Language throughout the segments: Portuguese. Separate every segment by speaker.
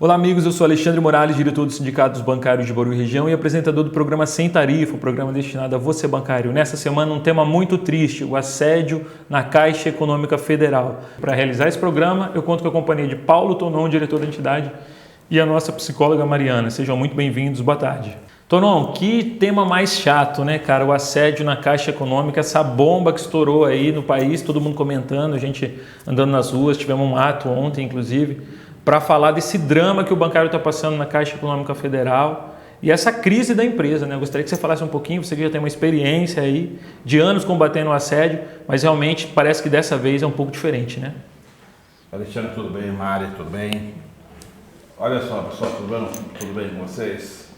Speaker 1: Olá amigos, eu sou Alexandre Morales, diretor do Sindicato dos Bancários de Bauru e Região e apresentador do programa Sem Tarifa, o programa destinado a você bancário. Nessa semana um tema muito triste, o assédio na Caixa Econômica Federal. Para realizar esse programa eu conto com a companhia de Paulo Tonon, diretor da entidade, e a nossa psicóloga Mariana. Sejam muito bem-vindos, boa tarde. Tonon, que tema mais chato, né, cara? O assédio na Caixa Econômica, essa bomba que estourou aí no país, todo mundo comentando, a gente andando nas ruas, tivemos um ato ontem, inclusive, para falar desse drama que o bancário está passando na Caixa Econômica Federal e essa crise da empresa, né? Eu gostaria que você falasse um pouquinho, você que já tem uma experiência aí de anos combatendo o assédio, mas realmente parece que dessa vez é um pouco diferente, né?
Speaker 2: Alexandre, tudo bem? Mari, tudo bem? Olha só, pessoal, tudo bem com vocês?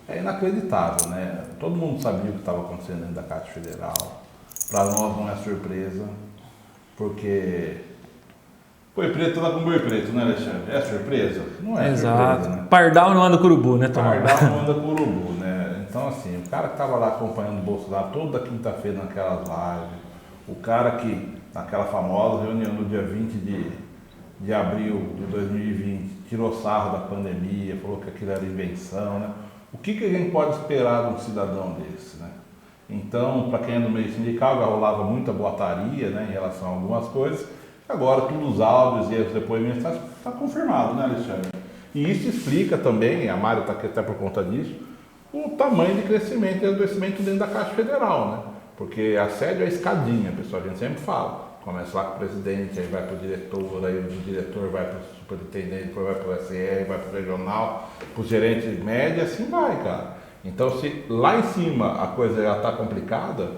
Speaker 2: É inacreditável, né? Todo mundo sabia o que estava acontecendo dentro da Caixa Federal. Para nós não é surpresa, porque boi preto anda com boi preto, né, Alexandre? É surpresa? Não é.
Speaker 1: Exato.
Speaker 2: Surpresa, né?
Speaker 1: Pardal não anda com urubu, né, Tonon?
Speaker 2: Pardal não anda com urubu, né? Então, assim, o cara que estava lá acompanhando o Bolsonaro toda quinta-feira naquelas lives, o cara que, naquela famosa reunião no dia 20 de abril de 2020, tirou sarro da pandemia, falou que aquilo era invenção, né? O que a gente pode esperar de um cidadão desse, né? Então, para quem é do meio sindical, já rolava muita boataria, né, em relação a algumas coisas. Agora, todos os áudios e os depoimentos está confirmado, né, Alexandre? E isso explica também, a Mário está aqui até por conta disso, o tamanho de crescimento e adoecimento dentro da Caixa Federal, né? Porque assédio é escadinha, pessoal, a gente sempre fala. Começa lá com o presidente, aí vai para o diretor, aí o diretor vai para o superintendente, depois vai para o SR, vai para o regional, para o gerente médio, assim vai, cara. Então, se lá em cima a coisa já está complicada,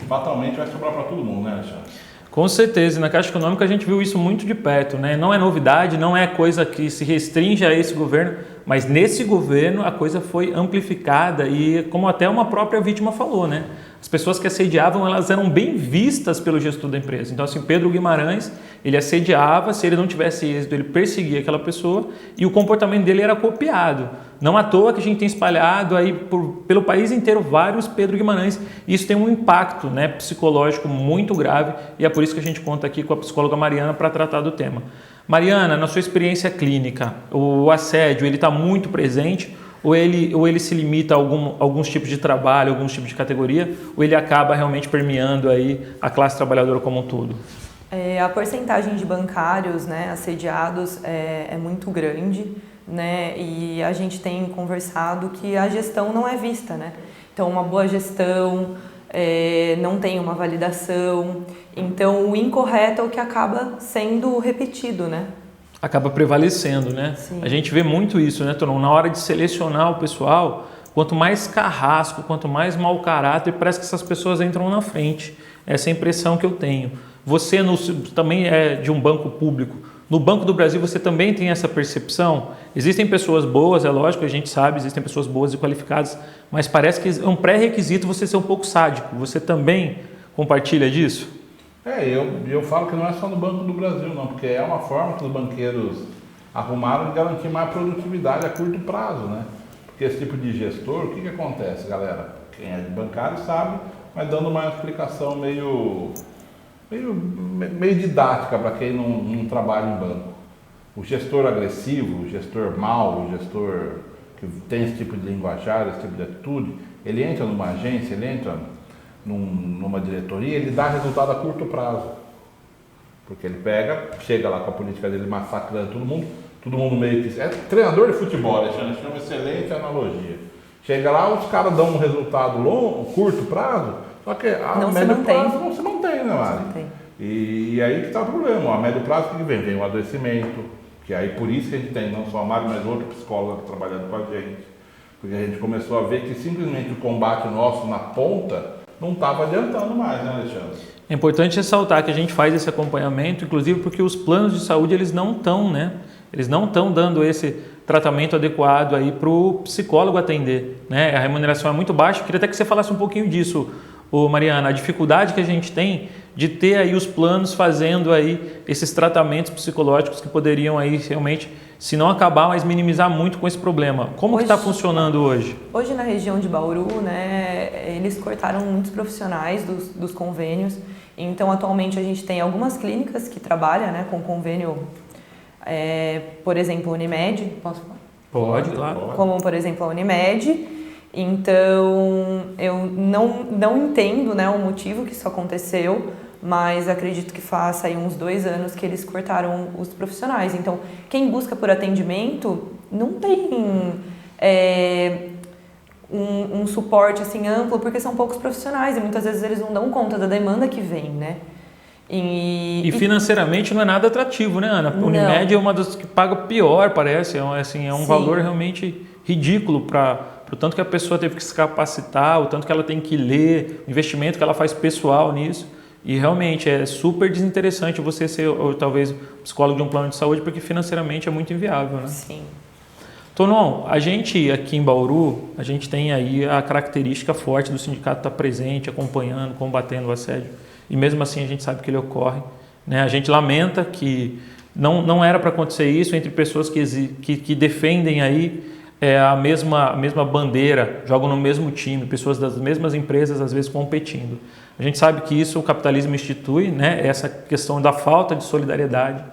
Speaker 2: fatalmente vai sobrar para todo mundo, né, Alexandre?
Speaker 1: Com certeza, e na Caixa Econômica a gente viu isso muito de perto, né? Não é novidade, não é coisa que se restringe a esse governo, mas nesse governo a coisa foi amplificada e como até uma própria vítima falou, né? As pessoas que assediavam, elas eram bem vistas pelo gestor da empresa. Então, assim, Pedro Guimarães, ele assediava, se ele não tivesse êxito, ele perseguia aquela pessoa e o comportamento dele era copiado. Não à toa que a gente tem espalhado aí pelo país inteiro vários Pedro Guimarães. E isso tem um impacto, né, psicológico muito grave e é por isso que a gente conta aqui com a psicóloga Mariana para tratar do tema. Mariana, na sua experiência clínica, o assédio ele está muito presente ou ele se limita a alguns tipos de trabalho, alguns tipos de categoria, ou ele acaba realmente permeando aí a classe trabalhadora como um todo?
Speaker 3: A porcentagem de bancários, né, assediados é muito grande, né, e a gente tem conversado que a gestão não é vista, né? Então, uma boa gestão não tem uma validação, então o incorreto é o que acaba sendo repetido, né?
Speaker 1: Acaba prevalecendo, né?
Speaker 3: Sim.
Speaker 1: A gente vê muito isso, né, Tonon? Na hora de selecionar o pessoal, quanto mais carrasco, quanto mais mau caráter, parece que essas pessoas entram na frente. Essa é a impressão que eu tenho. Você também é de um banco público. No Banco do Brasil você também tem essa percepção? Existem pessoas boas, é lógico, a gente sabe, existem pessoas boas e qualificadas, mas parece que é um pré-requisito você ser um pouco sádico. Você também compartilha disso?
Speaker 2: Eu falo que não é só no Banco do Brasil, não, porque é uma forma que os banqueiros arrumaram de garantir mais produtividade a curto prazo, né? Porque esse tipo de gestor, o que acontece, galera? Quem é de bancário sabe, mas dando uma explicação meio didática para quem não trabalha em banco. O gestor agressivo, o gestor mau, o gestor que tem esse tipo de linguajar, esse tipo de atitude, ele entra numa agência, ele entra numa diretoria, ele dá resultado a curto prazo. Porque ele chega lá com a política dele massacrando todo mundo meio que... É treinador de futebol, Alexandre, chama uma excelente analogia. Chega lá, os caras dão um resultado curto prazo, só que a médio prazo não se mantém, né, Mari? E aí que está o problema. A médio prazo que vem? Vem o adoecimento, que aí por isso que a gente tem não só a Mari, mas outro psicólogo trabalhando com a gente. Porque a gente começou a ver que simplesmente o combate nosso na ponta não estava adiantando mais, né, Alexandre?
Speaker 1: É importante ressaltar que a gente faz esse acompanhamento, inclusive porque os planos de saúde eles não estão, né? Eles não estão dando esse tratamento adequado aí para o psicólogo atender, né? A remuneração é muito baixa. Eu queria até que você falasse um pouquinho disso, Mariana, a dificuldade que a gente tem de ter aí os planos fazendo aí esses tratamentos psicológicos que poderiam aí realmente, se não acabar, mas minimizar muito com esse problema. Como que está funcionando hoje?
Speaker 3: Hoje na região de Bauru, né, eles cortaram muitos profissionais dos convênios, então atualmente a gente tem algumas clínicas que trabalham, né, com convênio Por exemplo, a Unimed, posso falar?
Speaker 1: Pode, claro.
Speaker 3: Como, por exemplo, a Unimed. Então, eu não entendo, né, o motivo que isso aconteceu, mas acredito que faça aí uns 2 anos que eles cortaram os profissionais. Então, quem busca por atendimento não tem um suporte assim amplo, porque são poucos profissionais e muitas vezes eles não dão conta da demanda que vem, né?
Speaker 1: E financeiramente não é nada atrativo, né, Ana? A Unimed é uma das que paga pior, parece. É um valor realmente ridículo para o tanto que a pessoa teve que se capacitar, o tanto que ela tem que ler, o investimento que ela faz pessoal nisso. E realmente é super desinteressante você ser, ou talvez, psicólogo de um plano de saúde, porque financeiramente é muito inviável, né?
Speaker 3: Sim.
Speaker 1: Tonon, a gente aqui em Bauru, a gente tem aí a característica forte do sindicato estar presente, acompanhando, combatendo o assédio. E mesmo assim a gente sabe que ele ocorre, né? A gente lamenta que não era para acontecer isso entre pessoas que defendem aí a mesma bandeira, jogam no mesmo time, pessoas das mesmas empresas às vezes competindo. A gente sabe que isso o capitalismo institui, né? Essa questão da falta de solidariedade.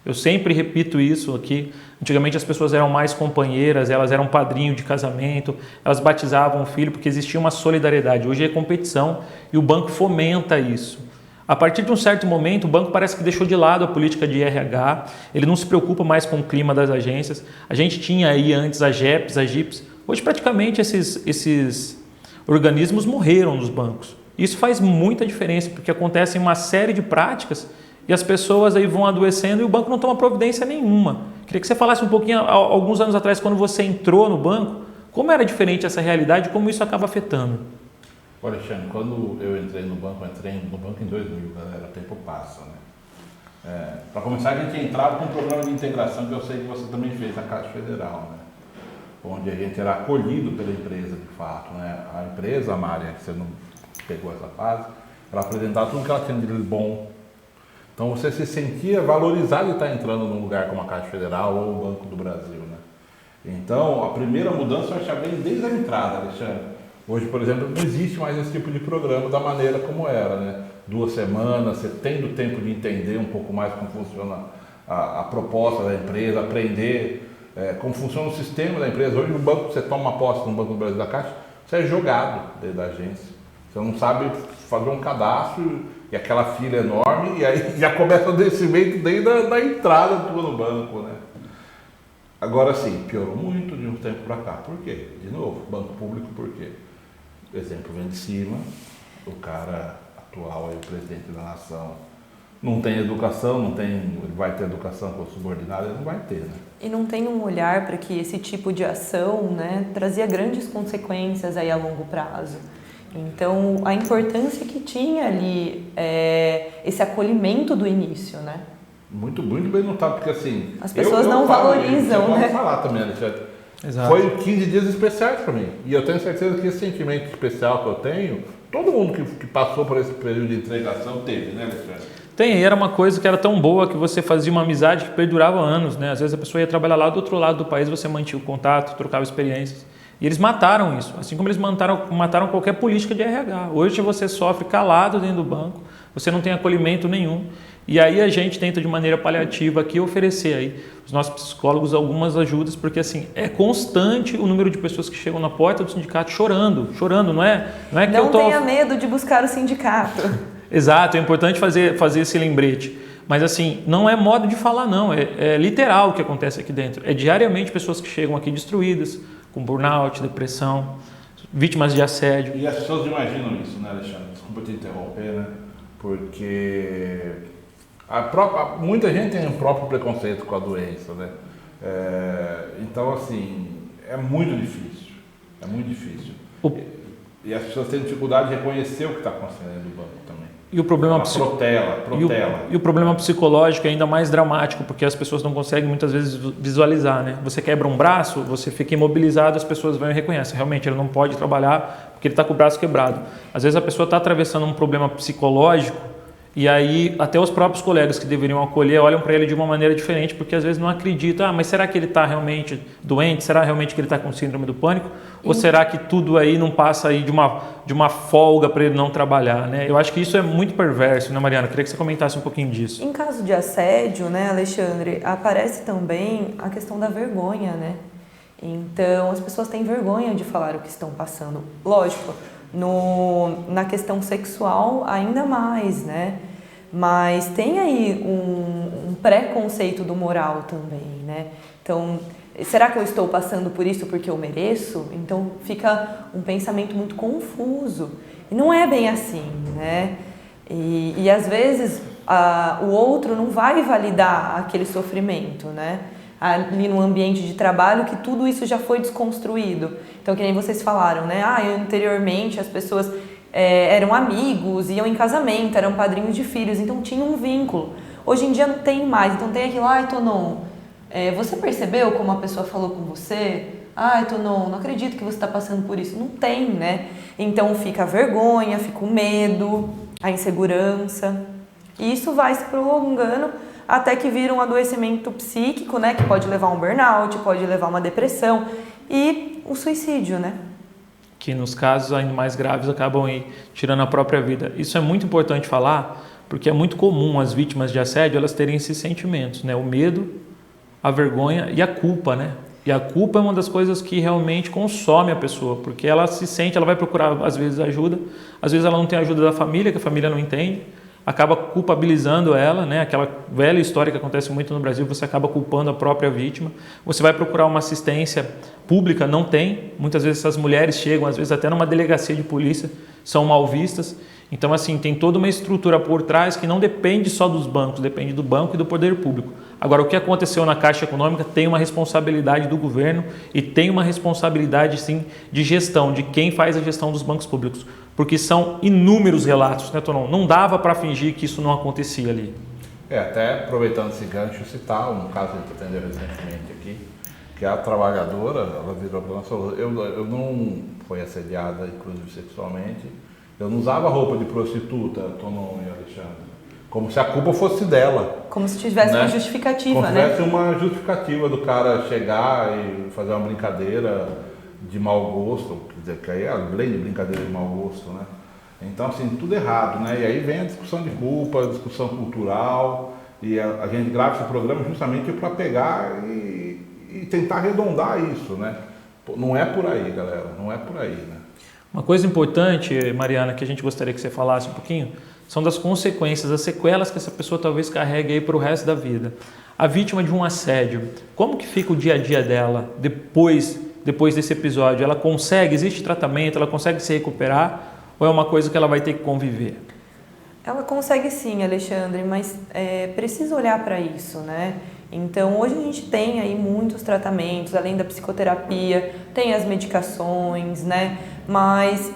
Speaker 1: Eu sempre repito isso aqui. Antigamente as pessoas eram mais companheiras, elas eram padrinho de casamento, elas batizavam o filho porque existia uma solidariedade. Hoje é competição e o banco fomenta isso. A partir de um certo momento, o banco parece que deixou de lado a política de RH, ele não se preocupa mais com o clima das agências. A gente tinha aí antes a GEPs, a GIPs. Hoje praticamente esses organismos morreram nos bancos. Isso faz muita diferença, porque acontecem uma série de práticas e as pessoas aí vão adoecendo e o banco não toma providência nenhuma. Queria que você falasse um pouquinho, alguns anos atrás, quando você entrou no banco, como era diferente essa realidade e como isso acaba afetando?
Speaker 2: Olha, Alexandre, quando eu entrei no banco em 2000, galera, o tempo passa, né? Para começar, a gente entrava com um programa de integração que eu sei que você também fez na Caixa Federal, né? Onde a gente era acolhido pela empresa, de fato, né? A empresa, a Mária, que você não pegou essa fase, ela apresentava tudo que ela tinha de bom. Então você se sentia valorizado de estar entrando num lugar como a Caixa Federal ou o Banco do Brasil, né? Então, a primeira mudança eu achei bem desde a entrada, Alexandre. Hoje, por exemplo, não existe mais esse tipo de programa da maneira como era, né? 2 semanas, você tendo tempo de entender um pouco mais como funciona a proposta da empresa, aprender como funciona o sistema da empresa. Hoje, no banco, você toma uma posse no Banco do Brasil da Caixa, você é jogado dentro da agência. Você não sabe fazer um cadastro e aquela fila enorme, e aí já começa o descimento desde a entrada no banco, né? Agora sim, piorou muito de um tempo para cá. Por quê? De novo, banco público, por quê? O exemplo vem de cima, o cara atual, aí, o presidente da nação, não tem educação, ele vai ter educação com o subordinado, ele não vai ter, né?
Speaker 3: E não tem um olhar para que esse tipo de ação, né, trazia grandes consequências aí a longo prazo. Então, a importância que tinha ali esse acolhimento do início, né?
Speaker 2: Muito, muito bem notado, porque assim...
Speaker 3: As pessoas não valorizam, né?
Speaker 2: Pode falar também, Alexandre.
Speaker 1: Exato.
Speaker 2: Foi 15 dias especiais para mim. E eu tenho certeza que esse sentimento especial que eu tenho, todo mundo que passou por esse período de entregação teve, né, Alexandre?
Speaker 1: Tem, era uma coisa que era tão boa que você fazia uma amizade que perdurava anos, né? Às vezes a pessoa ia trabalhar lá do outro lado do país, você mantinha o contato, trocava experiências. E eles mataram isso, assim como eles mataram qualquer política de RH. Hoje você sofre calado dentro do banco, você não tem acolhimento nenhum. E aí a gente tenta de maneira paliativa aqui oferecer aí os nossos psicólogos algumas ajudas, porque assim, é constante o número de pessoas que chegam na porta do sindicato chorando, não é que
Speaker 3: não tenha medo de buscar o sindicato.
Speaker 1: Exato, é importante fazer esse lembrete. Mas assim, não é modo de falar não, é literal o que acontece aqui dentro. É diariamente pessoas que chegam aqui destruídas, com burnout, depressão, vítimas de assédio.
Speaker 2: E as pessoas imaginam isso, né, Alexandre? Desculpa te interromper, né? Porque muita gente tem um próprio preconceito com a doença, né? Então, assim, é muito difícil. É muito difícil. E as pessoas têm dificuldade de reconhecer o que está acontecendo no banco também.
Speaker 1: E o problema
Speaker 2: protela.
Speaker 1: E o problema psicológico é ainda mais dramático, porque as pessoas não conseguem muitas vezes visualizar, né? Você quebra um braço, você fica imobilizado, as pessoas vão e reconhecem. Realmente, ele não pode trabalhar porque ele está com o braço quebrado. Às vezes a pessoa está atravessando um problema psicológico E aí até os próprios colegas que deveriam acolher olham para ele de uma maneira diferente, porque às vezes não acreditam, mas será que ele está realmente doente? Será realmente que ele está com síndrome do pânico? Ou será que tudo aí não passa aí de uma folga para ele não trabalhar, né? Eu acho que isso é muito perverso, né, Mariana? Queria que você comentasse um pouquinho disso.
Speaker 3: Em caso de assédio, né, Alexandre, aparece também a questão da vergonha, né? Então, as pessoas têm vergonha de falar o que estão passando. Lógico, na questão sexual ainda mais, né? Mas tem aí um preconceito do moral também, né? Então, será que eu estou passando por isso porque eu mereço? Então fica um pensamento muito confuso. E não é bem assim, né? E às vezes o outro não vai validar aquele sofrimento, né? Ali no ambiente de trabalho que tudo isso já foi desconstruído. Então, que nem vocês falaram, né? Anteriormente as pessoas eram amigos, iam em casamento, eram padrinhos de filhos, então tinha um vínculo. Hoje em dia não tem mais, então tem aquilo, Tonon, você percebeu como a pessoa falou com você? Tonon, não acredito que você está passando por isso. Não tem, né? Então fica a vergonha, fica o medo, a insegurança. E isso vai se prolongando até que vira um adoecimento psíquico, né? Que pode levar a um burnout, pode levar a uma depressão e o suicídio, né?
Speaker 1: Que nos casos ainda mais graves acabam aí tirando a própria vida. Isso é muito importante falar, porque é muito comum as vítimas de assédio elas terem esses sentimentos, né? O medo, a vergonha e a culpa, né? E a culpa é uma das coisas que realmente consome a pessoa, porque ela se sente, ela vai procurar às vezes ajuda, às vezes ela não tem ajuda da família, que a família não entende, acaba culpabilizando ela, né? Aquela velha história que acontece muito no Brasil, você acaba culpando a própria vítima. Você vai procurar uma assistência pública, não tem. Muitas vezes essas mulheres chegam, às vezes até numa delegacia de polícia, são mal vistas. Então, assim, tem toda uma estrutura por trás que não depende só dos bancos, depende do banco e do poder público. Agora, o que aconteceu na Caixa Econômica tem uma responsabilidade do governo e tem uma responsabilidade, sim, de gestão, de quem faz a gestão dos bancos públicos. Porque são inúmeros relatos, né, Tonon? Não dava para fingir que isso não acontecia ali.
Speaker 2: Até aproveitando esse gancho, citar um caso que a gente atendeu recentemente aqui, que a trabalhadora, ela virou para nós e falou, eu não fui assediada, inclusive sexualmente, eu não usava roupa de prostituta, Tonon e Alexandre, como se a culpa fosse dela.
Speaker 3: Como se tivesse, né, uma justificativa,
Speaker 2: como se tivesse uma justificativa do cara chegar e fazer uma brincadeira de mau gosto, quer dizer, que aí é além de brincadeira de mau gosto, né? Então, assim, tudo errado, né? E aí vem a discussão de culpa, a discussão cultural, e a gente grava esse programa justamente para pegar e tentar arredondar isso, né? Não é por aí, galera, não é por aí, né?
Speaker 1: Uma coisa importante, Mariana, que a gente gostaria que você falasse um pouquinho, são das consequências, as sequelas que essa pessoa talvez carregue aí para o resto da vida. A vítima de um assédio, como que fica o dia a dia dela depois desse episódio? Ela consegue, existe tratamento, ela consegue se recuperar ou é uma coisa que ela vai ter que conviver?
Speaker 3: Ela consegue sim, Alexandre, mas precisa olhar para isso, né? Então, hoje a gente tem aí muitos tratamentos, além da psicoterapia, tem as medicações, né? Mas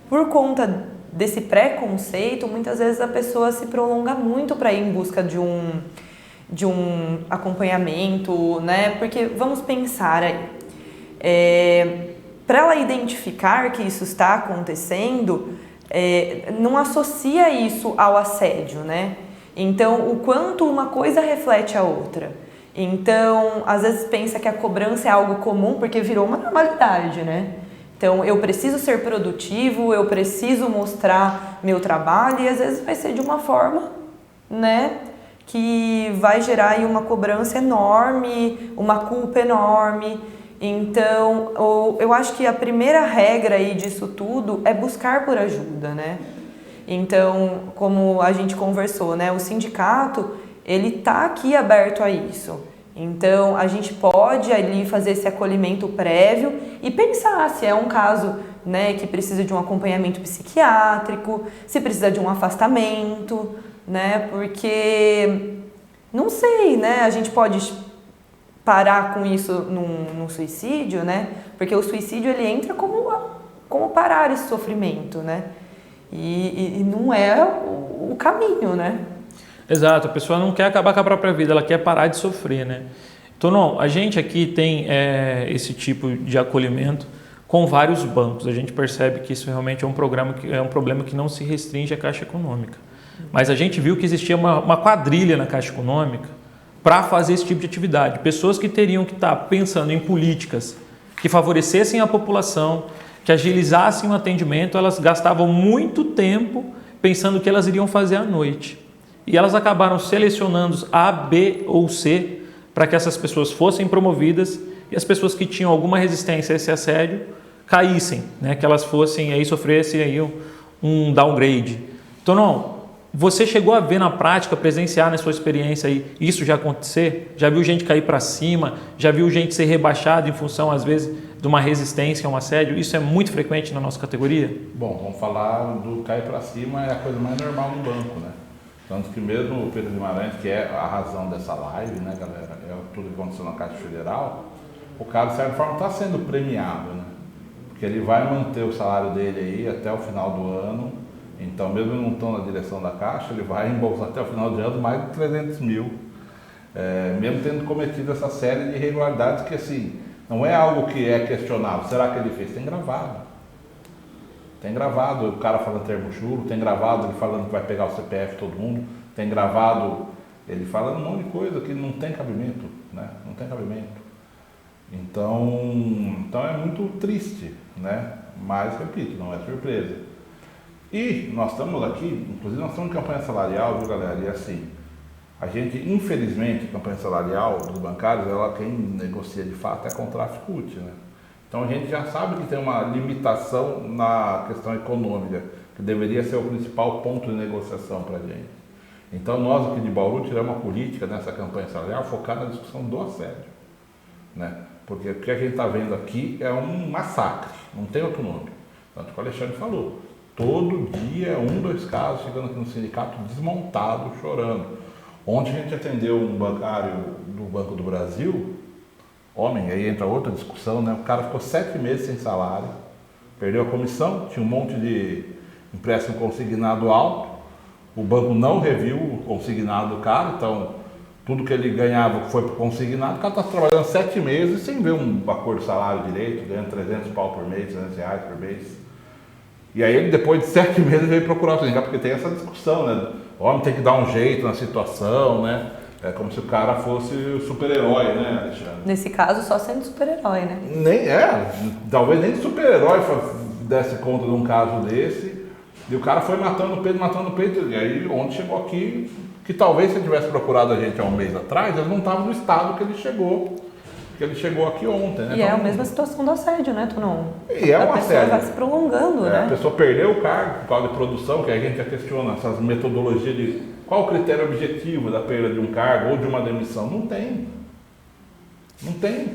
Speaker 3: por conta desse preconceito, muitas vezes a pessoa se prolonga muito para ir em busca de um acompanhamento, né? Porque vamos pensar aí, para ela identificar que isso está acontecendo, não associa isso ao assédio, né? Então, o quanto uma coisa reflete a outra. Então, às vezes pensa que a cobrança é algo comum porque virou uma normalidade, né? Então, eu preciso ser produtivo, eu preciso mostrar meu trabalho e às vezes vai ser de uma forma, né, que vai gerar aí uma cobrança enorme, uma culpa enorme. Então, eu acho que a primeira regra aí disso tudo é buscar por ajuda, né? Então, como a gente conversou, né, o sindicato, ele tá aqui aberto a isso. Então, a gente pode ali fazer esse acolhimento prévio e pensar se é um caso, né, que precisa de um acompanhamento psiquiátrico, se precisa de um afastamento, né, porque, não sei, né, a gente pode parar com isso num suicídio, né, porque o suicídio ele entra como parar esse sofrimento, né, e não é o caminho, né.
Speaker 1: Exato, a pessoa não quer acabar com a própria vida, ela quer parar de sofrer, né? Então, a gente aqui tem esse tipo de acolhimento com vários bancos. A gente percebe que isso realmente é um problema que não se restringe à Caixa Econômica. mas a gente viu que existia uma quadrilha na Caixa Econômica para fazer esse tipo de atividade. Pessoas que teriam que estar pensando em políticas que favorecessem a população, que agilizassem o atendimento, elas gastavam muito tempo pensando o que elas iriam fazer à noite. E elas acabaram selecionando A, B ou C para que essas pessoas fossem promovidas e as pessoas que tinham alguma resistência a esse assédio caíssem, né? Que elas fossem aí sofressem aí um downgrade. Então, não, você chegou a ver na prática, presenciar na sua experiência aí isso já acontecer? Já viu gente cair para cima? Já viu gente ser rebaixada em função, às vezes, de uma resistência a um assédio? Isso é muito frequente na nossa categoria?
Speaker 2: Bom, vamos falar do cair para cima, é a coisa mais normal no banco, né? Tanto que mesmo o Pedro Guimarães, que é a razão dessa live, né, galera, é tudo que aconteceu na Caixa Federal, o cara, de certa forma, está sendo premiado, né? Porque ele vai manter o salário dele aí até o final do ano. Então, mesmo não estando na direção da Caixa, ele vai embolsar até o final de ano mais de 300 mil. Mesmo tendo cometido essa série de irregularidades que, assim, não é algo que é questionável. Será que ele fez? Tem gravado. Tem gravado o cara falando termo juro, tem gravado ele falando que vai pegar o CPF todo mundo, tem gravado ele falando um monte de coisa que não tem cabimento, né? Não tem cabimento. Então é muito triste, né? Mas, repito, não é surpresa. E nós estamos aqui, inclusive nós estamos em campanha salarial, viu, galera? E assim, a gente, infelizmente, a campanha salarial dos bancários, ela quem negocia de fato é a Contraficute, né? Então a gente já sabe que tem uma limitação na questão econômica, que deveria ser o principal ponto de negociação para a gente. Então nós aqui de Bauru tiramos uma política nessa campanha salarial focada na discussão do assédio, né? Porque o que a gente está vendo aqui é um massacre, não tem outro nome. Tanto que o Alexandre falou, todo dia 1, 2 casos chegando aqui no sindicato desmontado, chorando. Ontem a gente atendeu um bancário do Banco do Brasil, homem, aí entra outra discussão, né? O cara ficou 7 meses sem salário, perdeu a comissão, tinha um monte de empréstimo consignado alto, o banco não reviu o consignado do cara, então tudo que ele ganhava foi para o consignado, o cara está trabalhando 7 meses sem ver um acordo de salário direito, ganhando 300 pau por mês, 300 reais por mês. E aí ele, depois de 7 meses, veio procurar o sindicato, porque tem essa discussão, né? O homem tem que dar um jeito na situação, né? É como se o cara fosse o super-herói, né, Alexandre?
Speaker 3: Nesse caso, só sendo super-herói, né?
Speaker 2: Talvez nem super-herói desse conta de um caso desse. E o cara foi matando o peito. E aí, ontem chegou aqui, que talvez se ele tivesse procurado a gente há um mês atrás, ele não estava no estado que ele chegou aqui ontem, né?
Speaker 3: E é a mesma situação do assédio, né, Tonon?
Speaker 2: E é um assédio.
Speaker 3: A pessoa vai se prolongando, né?
Speaker 2: A pessoa perdeu o cargo por causa de produção, que a gente já questiona essas metodologias de qual o critério objetivo da perda de um cargo ou de uma demissão. Não tem. Não tem.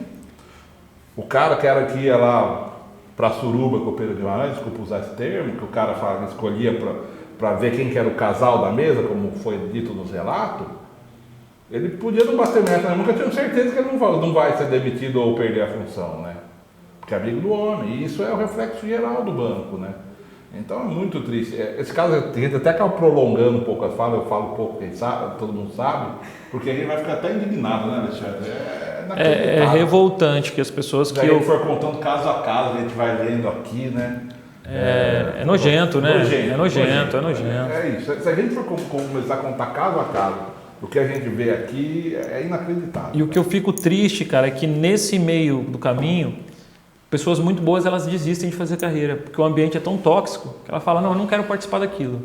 Speaker 2: O cara que era que ia lá para Suruba com o Pedro Guimarães, desculpa usar esse termo, que o cara escolhia para ver quem que era o casal da mesa, como foi dito nos relatos, ele podia não bater meta, eu nunca tinha certeza que ele não vai ser demitido ou perder a função, né? Porque é amigo do homem, e isso é o reflexo geral do banco, né? Então é muito triste. Esse caso, a gente até acaba prolongando um pouco a fala, eu falo um pouco, quem sabe, todo mundo sabe, porque a gente vai ficar até indignado, né, Alexandre?
Speaker 1: É revoltante que as pessoas que...
Speaker 2: Se a gente for contando caso a caso, a gente vai vendo aqui, né?
Speaker 1: É nojento, né? É nojento.
Speaker 2: É isso. Se a gente for começar a contar caso a caso, o que a gente vê aqui é inacreditável.
Speaker 1: E o que eu fico triste, cara, é que nesse meio do caminho, pessoas muito boas, elas desistem de fazer carreira, porque o ambiente é tão tóxico, que ela fala, não, eu não quero participar daquilo.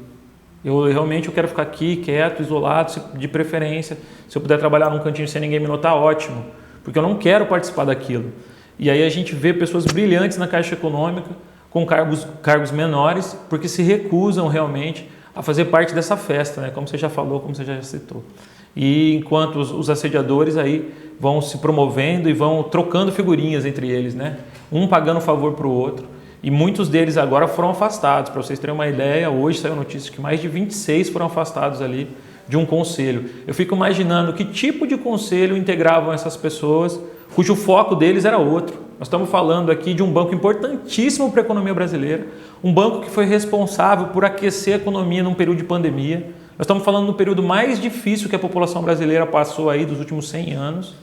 Speaker 1: Eu realmente quero ficar aqui, quieto, isolado, de preferência. Se eu puder trabalhar num cantinho sem ninguém me notar, ótimo, porque eu não quero participar daquilo. E aí a gente vê pessoas brilhantes na Caixa Econômica, com cargos menores, porque se recusam realmente a fazer parte dessa festa, né? Como você já falou, como você já citou. E enquanto os assediadores aí vão se promovendo e vão trocando figurinhas entre eles, né? Um pagando favor para o outro. E muitos deles agora foram afastados. Para vocês terem uma ideia, hoje saiu notícia que mais de 26 foram afastados ali de um conselho. Eu fico imaginando que tipo de conselho integravam essas pessoas, cujo foco deles era outro. Nós estamos falando aqui de um banco importantíssimo para a economia brasileira, um banco que foi responsável por aquecer a economia num período de pandemia. Nós estamos falando do período mais difícil que a população brasileira passou aí dos últimos 100 anos,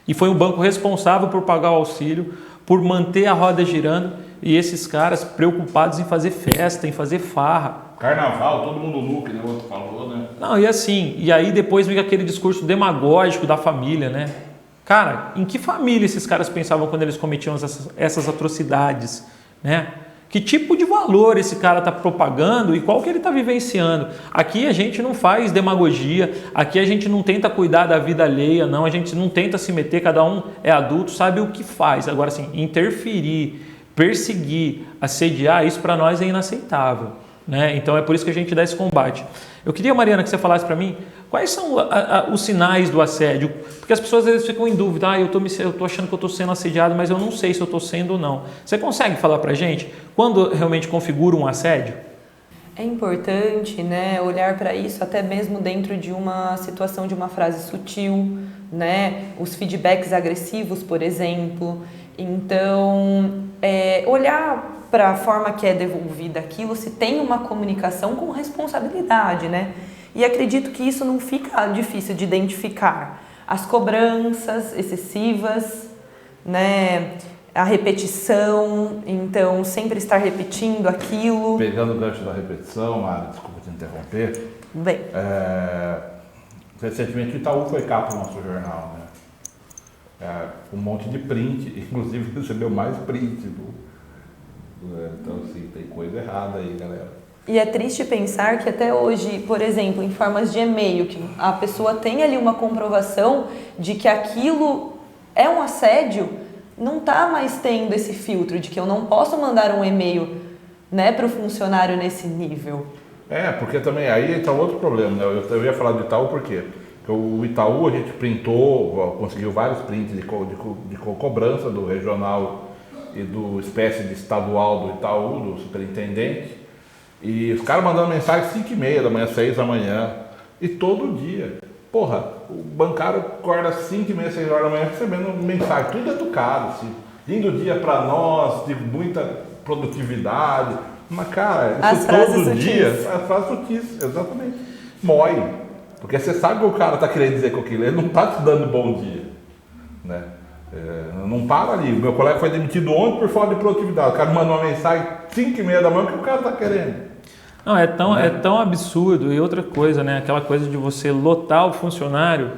Speaker 1: e foi um banco responsável por pagar o auxílio, por manter a roda girando, e esses caras preocupados em fazer festa, em fazer farra.
Speaker 2: Carnaval, todo mundo nu, que o outro falou, né?
Speaker 1: Não, e assim, e aí depois vem aquele discurso demagógico da família, né? Cara, em que família esses caras pensavam quando eles cometiam essas atrocidades, né? Que tipo de valor esse cara está propagando e qual que ele está vivenciando? Aqui a gente não faz demagogia, aqui a gente não tenta cuidar da vida alheia, não, a gente não tenta se meter, cada um é adulto, sabe o que faz. Agora, assim, interferir, perseguir, assediar, isso para nós é inaceitável, né? Então é por isso que a gente dá esse combate. Eu queria, Mariana, que você falasse para mim quais são os sinais do assédio, porque as pessoas às vezes ficam em dúvida, eu tô achando que eu estou sendo assediado, mas eu não sei se eu estou sendo ou não. Você consegue falar para a gente quando realmente configura um assédio?
Speaker 3: É importante, né, olhar para isso até mesmo dentro de uma situação de uma frase sutil, né, os feedbacks agressivos, por exemplo. Então, olhar para a forma que é devolvida aquilo, se tem uma comunicação com responsabilidade, né? E acredito que isso não fica difícil de identificar. As cobranças excessivas, né? A repetição, então sempre estar repetindo aquilo.
Speaker 2: Pegando o gancho da repetição, Mari, desculpa te interromper.
Speaker 3: Bem.
Speaker 2: Recentemente o Itaú foi capa do nosso jornal, né? Um monte de print, inclusive recebeu mais print. Então, assim, tem coisa errada aí, galera.
Speaker 3: E é triste pensar que até hoje, por exemplo, em formas de e-mail, que a pessoa tem ali uma comprovação de que aquilo é um assédio, não está mais tendo esse filtro de que eu não posso mandar um e-mail, né, para o funcionário nesse nível. Porque também aí está outro problema, né? Eu ia falar do Itaú por quê? Porque o Itaú a gente printou, conseguiu vários prints de cobrança do regional e do espécie de estadual do Itaú, do superintendente, e os caras mandando mensagem 5h30 da manhã, 6 da manhã, e todo dia. Porra, o bancário acorda 5h30, 6 horas da manhã recebendo mensagem, tudo educado, assim, lindo dia para nós, de muita produtividade, mas cara, isso todo dia, as frases sutis, exatamente, mói, porque você sabe que o cara está querendo dizer com aquilo, ele não está te dando bom dia, né? Não para ali. Meu colega foi demitido ontem por falta de produtividade. O cara mandou uma mensagem 5h30 da manhã, o que o cara está querendo?
Speaker 1: Não, é tão absurdo. E outra coisa, né? Aquela coisa de você lotar o funcionário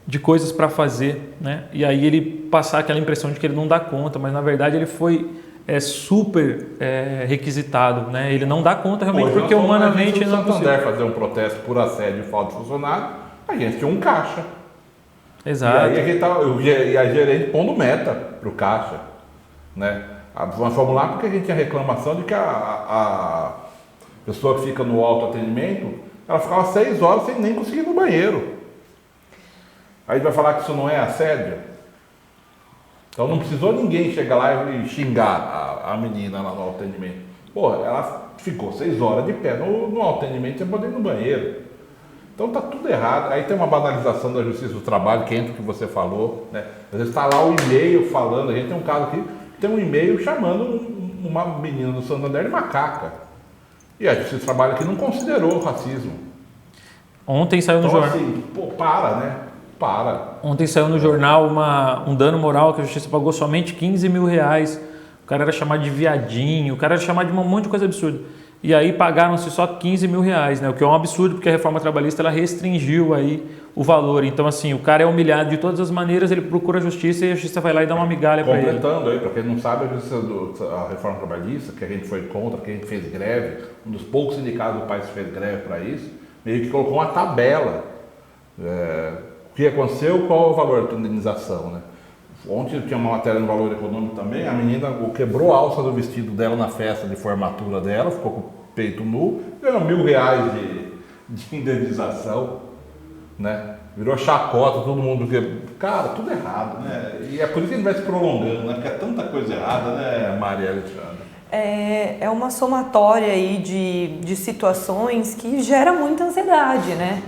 Speaker 1: de coisas para fazer, né? E aí ele passar aquela impressão de que ele não dá conta, mas na verdade ele foi super requisitado, né? Ele não dá conta realmente porque humanamente não é possível.
Speaker 2: Santander fazer um protesto por assédio e falta de funcionário, a gente tinha um caixa.
Speaker 1: Exato.
Speaker 2: E a gerente pondo meta para o caixa, né? Vamos lá porque a gente tinha reclamação de que a pessoa que fica no autoatendimento, ela ficava 6 horas sem nem conseguir ir no banheiro. Aí vai falar que isso não é assédio? Então não precisou ninguém chegar lá e xingar a menina lá no autoatendimento. Porra, ela ficou 6 horas de pé no autoatendimento sem poder ir no banheiro. Então tá tudo errado. Aí tem uma banalização da justiça do trabalho, que entra o que você falou, né? Às vezes está lá o e-mail falando, a gente tem um caso aqui, tem um e-mail chamando uma menina do Santander de macaca. E a justiça do trabalho aqui não considerou o racismo.
Speaker 1: Ontem saiu no jornal.
Speaker 2: Assim, para, né? Para.
Speaker 1: Ontem saiu no jornal um dano moral que a justiça pagou somente R$15 mil. O cara era chamado de viadinho, o cara era chamado de um monte de coisa absurda. E aí pagaram-se só R$15 mil, né? O que é um absurdo, porque a reforma trabalhista ela restringiu aí o valor. Então, assim, o cara é humilhado de todas as maneiras, ele procura a justiça e a justiça vai lá e dá uma migalha para ele.
Speaker 2: Completando aí, para quem não sabe, a reforma trabalhista, que a gente foi contra, que a gente fez greve, um dos poucos sindicatos do país que fez greve para isso, meio que colocou uma tabela. O que aconteceu, qual é o valor da indenização, né? Ontem tinha uma matéria no Valor Econômico também, a menina quebrou a alça do vestido dela na festa de formatura dela, ficou com o peito nu, ganhou R$1.000 de indenização, né? Virou chacota, todo mundo... Cara, tudo errado, né? E é por isso que ele vai se prolongando, né? Porque é tanta coisa errada, né, Maria Alexandra?
Speaker 3: É uma somatória aí de situações que gera muita ansiedade, né?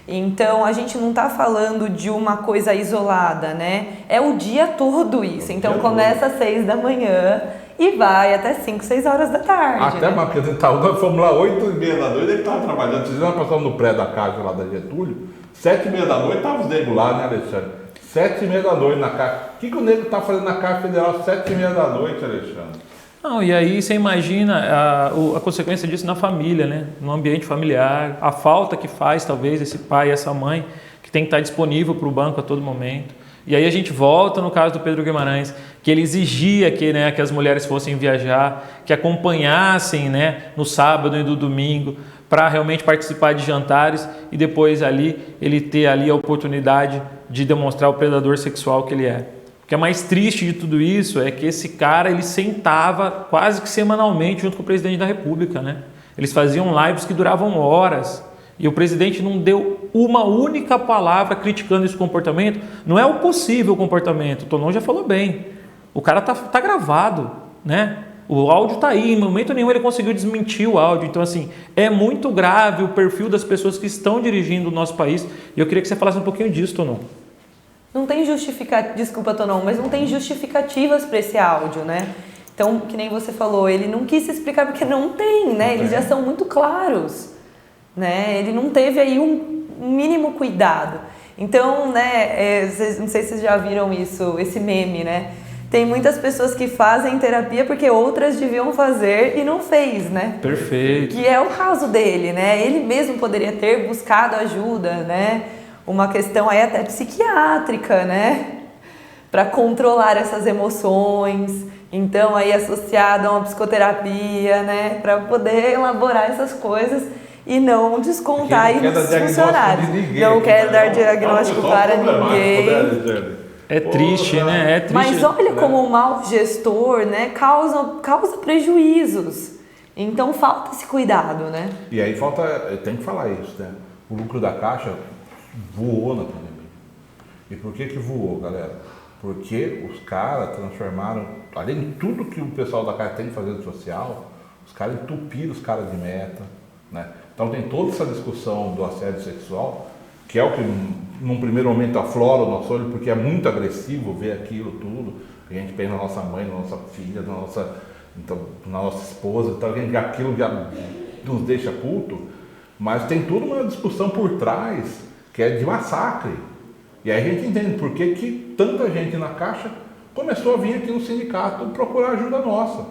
Speaker 3: Então, a gente não está falando de uma coisa isolada, né? É o dia todo isso. Então, começa às 6 da manhã e vai até 5, 6 horas da tarde.
Speaker 2: Até
Speaker 3: né?
Speaker 2: mais, porque nós fomos lá 8h30 da noite, ele estava trabalhando. Vocês nós passamos no prédio da Caixa lá da Getúlio, 7h30 da noite, estavam os negros lá, né, Alexandre? 7h30 da noite na Caixa. O que o nego está fazendo na Caixa Federal 7h30 da noite, Alexandre?
Speaker 1: Não, e aí você imagina a consequência disso na família, né? No ambiente familiar, a falta que faz talvez esse pai e essa mãe que tem que estar disponível para o banco a todo momento. E aí a gente volta no caso do Pedro Guimarães, que ele exigia que, né, que as mulheres fossem viajar, que acompanhassem, né, no sábado e no domingo para realmente participar de jantares e depois ali ele ter ali a oportunidade de demonstrar o predador sexual que ele é. O que é mais triste de tudo isso é que esse cara ele sentava quase que semanalmente junto com o presidente da República, né? Eles faziam lives que duravam horas. E o presidente não deu uma única palavra criticando esse comportamento. Não é o possível comportamento. O Tonon já falou bem. O cara tá gravado, né? O áudio tá aí. Em momento nenhum ele conseguiu desmentir o áudio. Então, assim, é muito grave o perfil das pessoas que estão dirigindo o nosso país. E eu queria que você falasse um pouquinho disso, Tonon.
Speaker 3: Não tem justificativa, desculpa, Tonon, mas não tem justificativas para esse áudio, né? Então, que nem você falou, ele não quis se explicar porque não tem, né? Eles já são muito claros. Né? Ele não teve aí um mínimo cuidado. Então, né, não sei se vocês já viram isso, esse meme, né? Tem muitas pessoas que fazem terapia porque outras deviam fazer e não fez, né?
Speaker 1: Perfeito.
Speaker 3: Que é o caso dele, né? Ele mesmo poderia ter buscado ajuda, né? Uma questão aí até psiquiátrica, né? Para controlar essas emoções. Então, aí associado a uma psicoterapia, né? Para poder elaborar essas coisas e não descontar aí nos funcionários. Não quero dar diagnóstico para ninguém.
Speaker 1: É triste, né? É triste.
Speaker 3: Mas olha como o mau gestor, né, causa prejuízos. Então falta esse cuidado, né?
Speaker 2: E aí tem que falar isso, né? O lucro da Caixa voou na pandemia. E por que voou, galera? Porque os caras transformaram, além de tudo que o pessoal da Caixa tem que fazer de social, os caras entupiram os caras de meta, né? Então tem toda essa discussão do assédio sexual, que é o que num primeiro momento aflora o nosso olho, porque é muito agressivo ver aquilo tudo. A gente pensa na nossa mãe, na nossa filha, na nossa esposa, então aquilo já nos deixa puto, mas tem toda uma discussão por trás que é de massacre. E aí a gente entende por que tanta gente na Caixa começou a vir aqui no sindicato procurar ajuda nossa.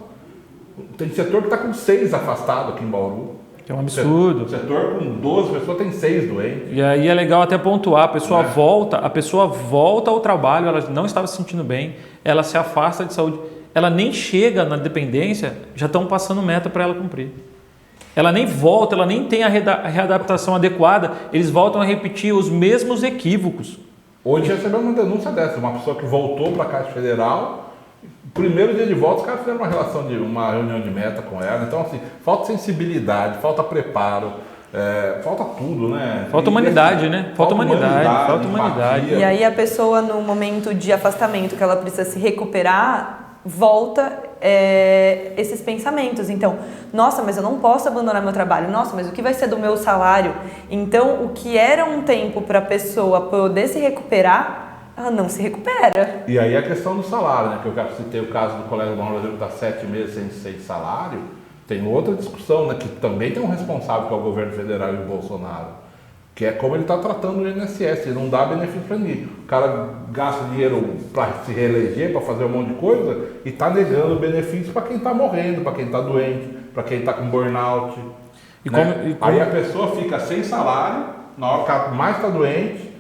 Speaker 2: Tem setor que está com 6 afastados aqui em Bauru.
Speaker 1: Que é um absurdo.
Speaker 2: O setor com 12 pessoas tem 6 doentes.
Speaker 1: E aí é legal até pontuar, a pessoa volta ao trabalho, ela não estava se sentindo bem, ela se afasta de saúde, ela nem chega na dependência, já estão passando meta para ela cumprir. Ela nem volta, ela nem tem a readaptação adequada, eles voltam a repetir os mesmos equívocos.
Speaker 2: Hoje recebemos uma denúncia dessa, uma pessoa que voltou para a Caixa Federal. Primeiro dia de volta, os caras fizeram uma reunião de meta com ela. Então, assim, falta sensibilidade, falta preparo, falta tudo, né?
Speaker 1: Falta humanidade, né? Falta humanidade.
Speaker 3: E aí a pessoa, no momento de afastamento, que ela precisa se recuperar, volta esses pensamentos. Então, nossa, mas eu não posso abandonar meu trabalho. Nossa, mas o que vai ser do meu salário? Então, o que era um tempo para a pessoa poder se recuperar, ela não se recupera.
Speaker 2: E aí a questão do salário, né? Que eu citei o caso do colega do Brasil que está 7 meses sem salário. Tem outra discussão, né? Que também tem um responsável, que é o governo federal e o Bolsonaro, que é como ele está tratando o INSS. Ele não dá benefício para ninguém. O cara gasta dinheiro para se reeleger, para fazer um monte de coisa, e está negando benefício para quem está morrendo, para quem está doente, para quem está com burnout. Aí a pessoa fica sem salário, na hora que ela mais está doente.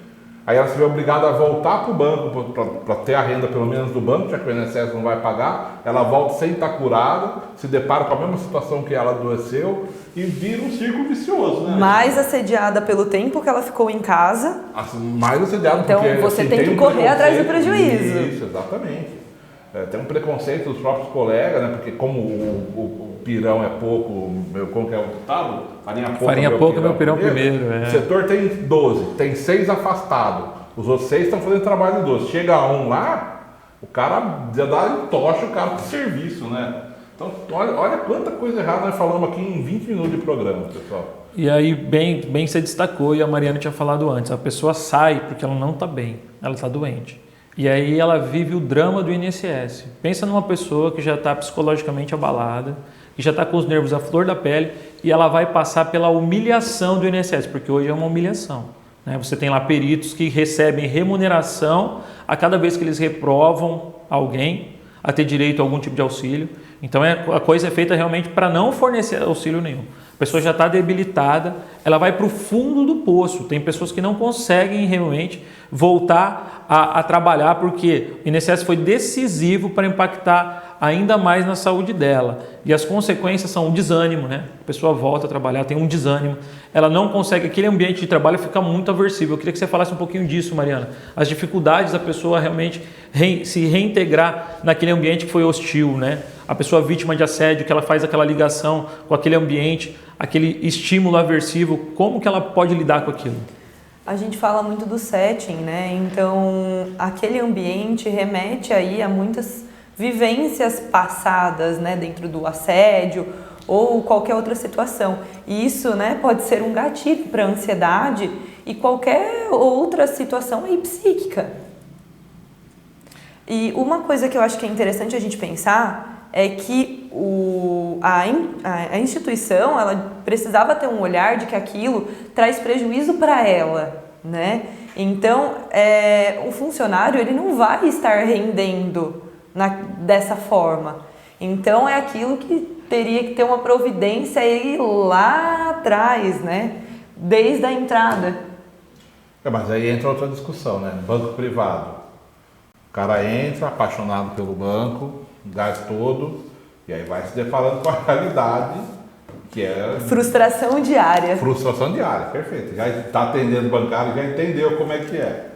Speaker 2: Aí ela se vê obrigada a voltar para o banco para ter a renda pelo menos do banco, já que o INSS não vai pagar. Ela volta sem estar curada, se depara com a mesma situação que ela adoeceu e vira um círculo vicioso, né?
Speaker 3: Mais assediada pelo tempo que ela ficou em casa.
Speaker 2: Mais assediada
Speaker 3: então, porque você tem que correr atrás do prejuízo.
Speaker 2: Isso, exatamente. Tem um preconceito dos próprios colegas, né? Porque como o pirão é pouco, como que é o ditado?
Speaker 1: Farinha pouco, meu pirão primeiro.
Speaker 2: O setor tem 12, tem 6 afastados. Os outros 6 estão fazendo trabalho de 12. Chega um lá, o cara já dá tocha o cara pro serviço, né? Então, olha quanta coisa errada nós falamos aqui em 20 minutos de programa, pessoal.
Speaker 1: E aí, bem você destacou, e a Mariana tinha falado antes, a pessoa sai porque ela não está bem, ela está doente. E aí ela vive o drama do INSS. Pensa numa pessoa que já está psicologicamente abalada, que já está com os nervos à flor da pele, e ela vai passar pela humilhação do INSS, porque hoje é uma humilhação, né? Você tem lá peritos que recebem remuneração a cada vez que eles reprovam alguém a ter direito a algum tipo de auxílio. Então a coisa é feita realmente para não fornecer auxílio nenhum. A pessoa já está debilitada, ela vai para o fundo do poço. Tem pessoas que não conseguem realmente voltar a trabalhar porque o INSS foi decisivo para impactar ainda mais na saúde dela. E as consequências são um desânimo, né? A pessoa volta a trabalhar, tem um desânimo, ela não consegue, aquele ambiente de trabalho fica muito aversivo. Eu queria que você falasse um pouquinho disso, Mariana. As dificuldades da pessoa realmente se reintegrar naquele ambiente que foi hostil, né? A pessoa vítima de assédio, que ela faz aquela ligação com aquele ambiente, aquele estímulo aversivo, como que ela pode lidar com aquilo?
Speaker 3: A gente fala muito do setting, né? Então, aquele ambiente remete aí a muitas vivências passadas, né? Dentro do assédio ou qualquer outra situação. E isso, né? Pode ser um gatilho para a ansiedade e qualquer outra situação aí psíquica. E uma coisa que eu acho que é interessante a gente pensar é que a instituição ela precisava ter um olhar de que aquilo traz prejuízo para ela, né? Então, o funcionário ele não vai estar rendendo dessa forma. Então, é aquilo que teria que ter uma providência aí lá atrás, né? Desde a entrada.
Speaker 2: Mas aí entra outra discussão, né? Banco privado. O cara entra apaixonado pelo banco, gás todo, e aí vai se deparando com a realidade, que é...
Speaker 3: Frustração diária.
Speaker 2: Frustração diária, perfeito. Já está atendendo bancário, já entendeu como é que é.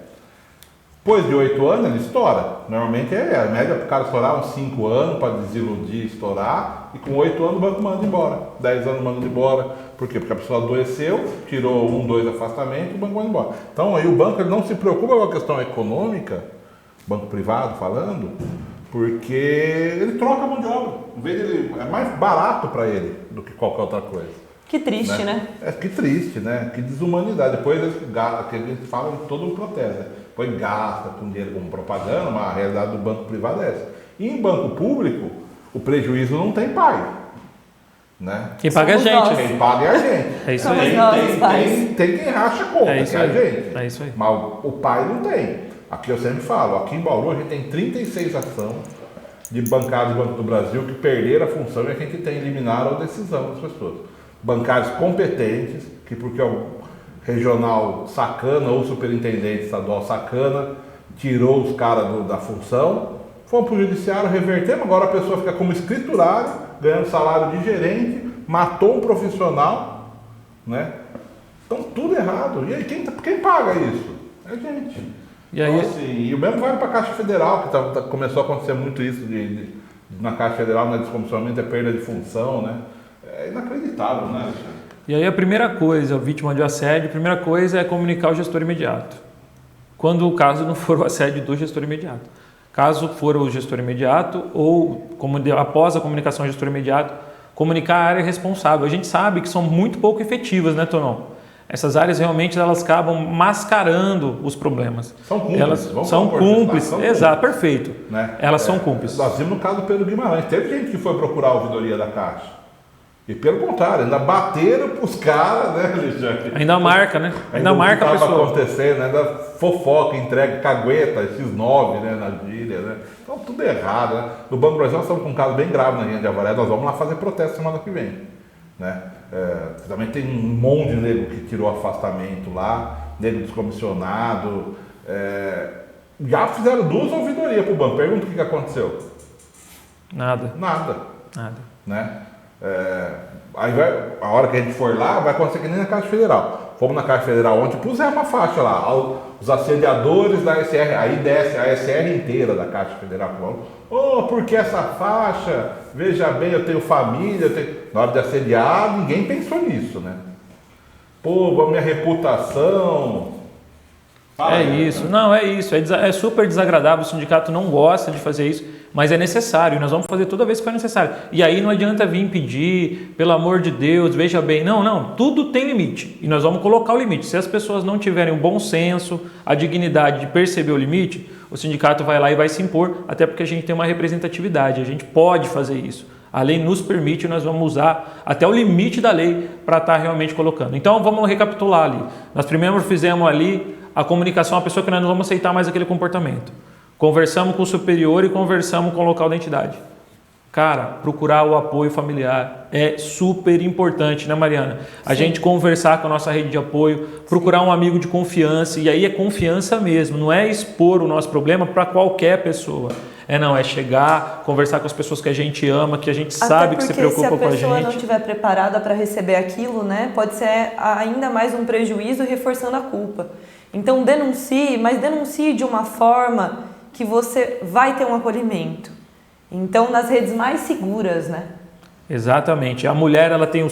Speaker 2: Depois de 8 anos, ele estoura. Normalmente a média para o cara estourar uns 5 anos, para desiludir, estourar, e com 8 anos o banco manda embora. 10 anos manda embora. Por quê? Porque a pessoa adoeceu, tirou 1, 2 afastamentos, o banco manda embora. Então aí o banco ele não se preocupa com a questão econômica, banco privado falando, porque ele troca a mão de obra. Em vez dele, é mais barato para ele do que qualquer outra coisa.
Speaker 3: Que triste, né?
Speaker 2: Que triste, né? Que desumanidade. Depois que a gente fala de todo um protesto, né? Depois gasta com dinheiro como propaganda, mas a realidade do banco privado é essa. E em banco público, o prejuízo não tem pai. Né?
Speaker 1: Quem paga é a gente.
Speaker 2: Quem paga é a gente.
Speaker 1: É isso aí.
Speaker 2: Tem quem racha a conta,
Speaker 1: é
Speaker 2: que é a gente.
Speaker 1: É isso aí.
Speaker 2: Mas o pai não tem. Aqui eu sempre falo, aqui em Bauru a gente tem 36 ações de bancários do Banco do Brasil que perderam a função e a gente tem eliminado a decisão das pessoas. Bancários competentes, que porque o regional sacana ou o superintendente estadual sacana tirou os caras da função, fomos para o judiciário, revertemos, agora a pessoa fica como escriturário, ganhando salário de gerente, matou um profissional, né? Então tudo errado. E aí quem paga isso? É a gente.
Speaker 1: E aí,
Speaker 2: então, assim, e o mesmo vale para a Caixa Federal, que começou a acontecer muito isso na Caixa Federal, né, descomissionamento é perda de função, né? É inacreditável, né, Alexandre?
Speaker 1: E aí a primeira coisa, a vítima de assédio, a primeira coisa é comunicar o gestor imediato. Quando o caso não for o assédio do gestor imediato. Caso for o gestor imediato ou após a comunicação ao gestor imediato, comunicar a área responsável. A gente sabe que são muito pouco efetivas, né, Tonon? Essas áreas realmente elas acabam mascarando os problemas.
Speaker 2: São cúmplices.
Speaker 1: Elas são cúmplices. Exato, perfeito.
Speaker 2: Né?
Speaker 1: Elas são cúmplices.
Speaker 2: Nós vimos no caso do Pedro Guimarães. Teve gente que foi procurar a ouvidoria da Caixa. E pelo contrário, ainda bateram para os caras, né, Alexandre?
Speaker 1: Ainda marca, né? Ainda marca a pessoa.
Speaker 2: O que estava acontecendo, né? Ainda fofoca, entrega, cagueta, X9, né, na gíria, né? Então tudo errado, né? No Banco do Brasil nós estamos com um caso bem grave na linha de Avaré, nós vamos lá fazer protesto semana que vem, né? Também tem um monte de nego que tirou afastamento lá, nego descomissionado. Já fizeram 2 ouvidorias para o banco. Pergunta o que aconteceu.
Speaker 1: Nada.
Speaker 2: Né? Aí a hora que a gente for lá, vai acontecer que nem na Caixa Federal. Fomos na Caixa Federal ontem, pusemos uma faixa lá, os assediadores da SR, aí desce a SR inteira da Caixa Federal. Por que essa faixa? Veja bem, eu tenho família, na hora de assediar, ninguém pensou nisso, né? A minha reputação...
Speaker 1: É isso. É super desagradável, o sindicato não gosta de fazer isso, mas é necessário, nós vamos fazer toda vez que for necessário. E aí não adianta vir pedir, pelo amor de Deus, veja bem. Não, tudo tem limite e nós vamos colocar o limite. Se as pessoas não tiverem o bom senso, a dignidade de perceber o limite, o sindicato vai lá e vai se impor, até porque a gente tem uma representatividade, a gente pode fazer isso. A lei nos permite, nós vamos usar até o limite da lei para estar realmente colocando. Então vamos recapitular ali. Nós primeiro fizemos ali a comunicação à pessoa que nós não vamos aceitar mais aquele comportamento. Conversamos com o superior e conversamos com o local da entidade. Cara, procurar o apoio familiar é super importante, né, Mariana? A gente conversar com a nossa rede de apoio, procurar um amigo de confiança, e aí é confiança mesmo, não é expor o nosso problema para qualquer pessoa. É chegar, conversar com as pessoas que a gente ama, que a gente sabe que se preocupa com a gente.
Speaker 3: Se a pessoa não estiver preparada para receber aquilo, né, pode ser ainda mais um prejuízo, reforçando a culpa. Então denuncie, mas denuncie de uma forma que você vai ter um acolhimento. Então, nas redes mais seguras, né?
Speaker 1: Exatamente. A mulher, ela tem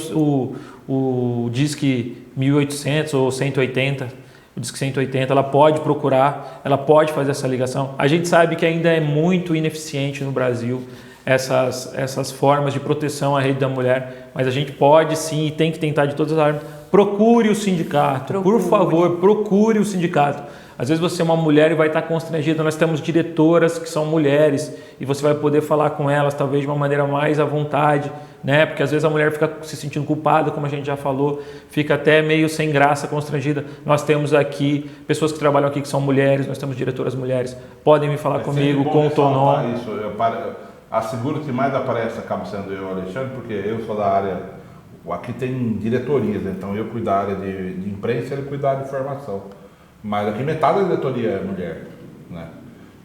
Speaker 1: o Disque 1800 ou 180, o Disque 180, ela pode procurar, ela pode fazer essa ligação. A gente sabe que ainda é muito ineficiente no Brasil essas formas de proteção à rede da mulher, mas a gente pode sim e tem que tentar de todas as formas. Procure o sindicato, por favor, procure o sindicato. Às vezes você é uma mulher e vai estar constrangida. Nós temos diretoras que são mulheres e você vai poder falar com elas talvez de uma maneira mais à vontade, né? Porque às vezes a mulher fica se sentindo culpada, como a gente já falou, fica até meio sem graça, constrangida. Nós temos aqui pessoas que trabalham aqui que são mulheres, nós temos diretoras mulheres. Podem vir falar comigo, com o Tonon.
Speaker 2: A seguro que mais aparece acaba sendo eu, Alexandre, porque eu sou da área. Aqui tem diretorias, então eu cuido da área de imprensa e ele cuida da área de informação. Mas aqui metade da diretoria é mulher, né?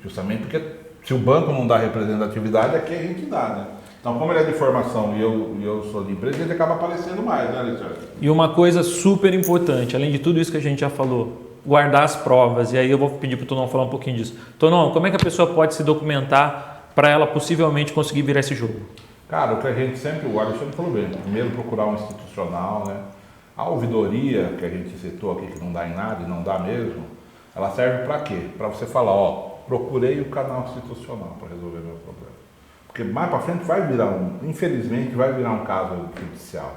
Speaker 2: Justamente porque se o banco não dá representatividade, aqui a gente dá, né? Então, como ele é de formação e eu sou de empresa, ele acaba aparecendo mais, né, Alexandre?
Speaker 1: E uma coisa super importante, além de tudo isso que a gente já falou, guardar as provas. E aí eu vou pedir para o Tonon falar um pouquinho disso. Tonon, como é que a pessoa pode se documentar para ela possivelmente conseguir virar esse jogo?
Speaker 2: Cara, o que a gente sempre, o Alexandre falou bem, primeiro procurar um institucional, né? A ouvidoria, que a gente citou aqui, que não dá em nada e não dá mesmo, ela serve para quê? Para você falar, procurei o canal institucional para resolver meu problema. Porque mais para frente vai virar infelizmente, vai virar um caso judicial.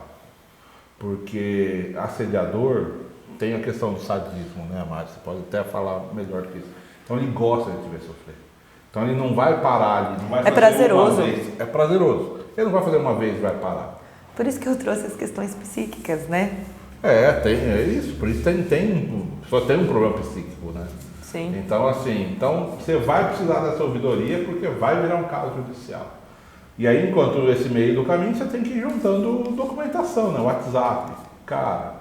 Speaker 2: Porque assediador tem a questão do sadismo, né, Mari? Você pode até falar melhor que isso. Então ele gosta de te ver sofrer. Então ele não vai parar ali, não vai fazer
Speaker 3: prazeroso.
Speaker 2: uma vez. É prazeroso. Ele não vai fazer uma vez e vai parar.
Speaker 3: Por isso que eu trouxe as questões psíquicas, né?
Speaker 2: É isso. Por isso só tem um problema psíquico, né?
Speaker 3: Sim.
Speaker 2: Então, você vai precisar dessa ouvidoria porque vai virar um caso judicial. E aí, enquanto esse meio do caminho, você tem que ir juntando documentação, né? WhatsApp. Cara,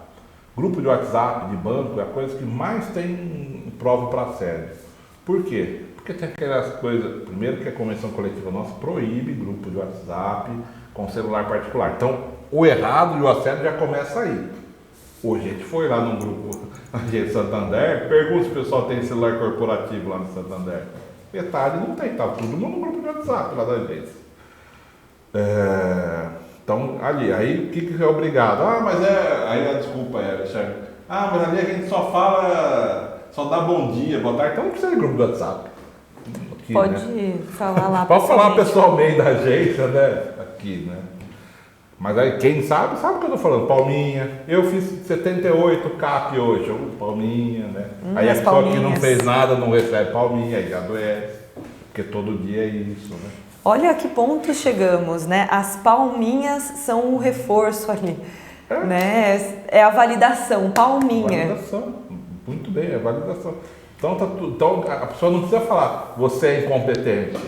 Speaker 2: grupo de WhatsApp, de banco, é a coisa que mais tem prova para assédio. Por quê? Porque tem aquelas coisas... Primeiro que a convenção coletiva nossa proíbe grupo de WhatsApp com celular particular. Então, o errado e o assédio já começa aí. Hoje a gente foi lá no grupo de Santander, pergunta se o pessoal tem celular corporativo lá no Santander. Metade não tem, tá todo mundo no grupo de WhatsApp lá da agência. Então, ali, aí o que é obrigado? Aí a desculpa é, Alexandre. Mas ali a gente só dá bom dia, boa tarde, então não precisa de grupo de WhatsApp. Aqui,
Speaker 3: pode,
Speaker 2: né?
Speaker 3: falar lá.
Speaker 2: Pode falar pessoalmente da agência, né? Aqui, né? Mas aí quem sabe o que eu tô falando. Palminha. Eu fiz 78 CAP hoje. Palminha, né? Aí a pessoa que não fez nada não recebe palminha, aí adoece. Porque todo dia é isso, né?
Speaker 3: Olha a que ponto chegamos, né? As palminhas são o reforço ali. Né? É a validação, palminha.
Speaker 2: Validação. Muito bem, é validação. Então a pessoa não precisa falar, você é incompetente.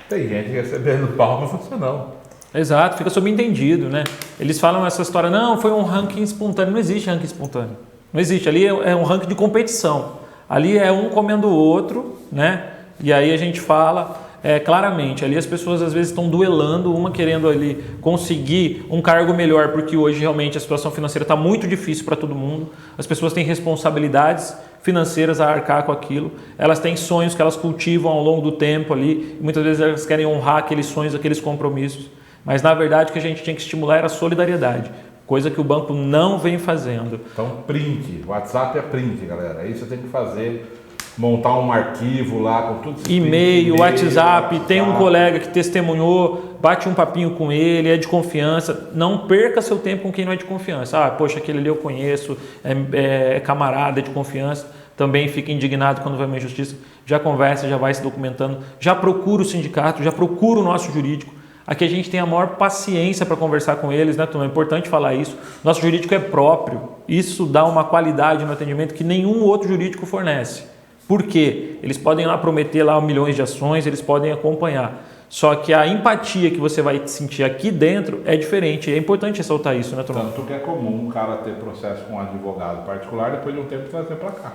Speaker 2: Tem gente recebendo palma, você não.
Speaker 1: Exato, fica subentendido, né? Eles falam essa história, não, foi um ranking espontâneo. Não existe ranking espontâneo. Não existe, ali é um ranking de competição. Ali é um comendo o outro, né? E aí a gente fala claramente, ali as pessoas às vezes estão duelando, uma querendo ali conseguir um cargo melhor, porque hoje realmente a situação financeira está muito difícil para todo mundo. As pessoas têm responsabilidades financeiras a arcar com aquilo, elas têm sonhos que elas cultivam ao longo do tempo ali, e muitas vezes elas querem honrar aqueles sonhos, aqueles compromissos. Mas, na verdade, o que a gente tinha que estimular era a solidariedade, coisa que o banco não vem fazendo.
Speaker 2: Então, print. WhatsApp é print, galera. Aí você tem que fazer, montar um arquivo lá com tudo isso.
Speaker 1: E-mail, WhatsApp, tem um colega que testemunhou, bate um papinho com ele, é de confiança. Não perca seu tempo com quem não é de confiança. Poxa, aquele ali eu conheço, é camarada, é de confiança. Também fica indignado quando vai uma injustiça. Já conversa, já vai se documentando, já procura o sindicato, já procura o nosso jurídico. Aqui a gente tem a maior paciência para conversar com eles, né, Tom? É importante falar isso. Nosso jurídico é próprio. Isso dá uma qualidade no atendimento que nenhum outro jurídico fornece. Por quê? Eles podem lá prometer lá milhões de ações, eles podem acompanhar. Só que a empatia que você vai sentir aqui dentro é diferente. É importante ressaltar isso, né, Tonon?
Speaker 2: Tanto que é comum um cara ter processo com um advogado particular, depois de um tempo trazer para cá.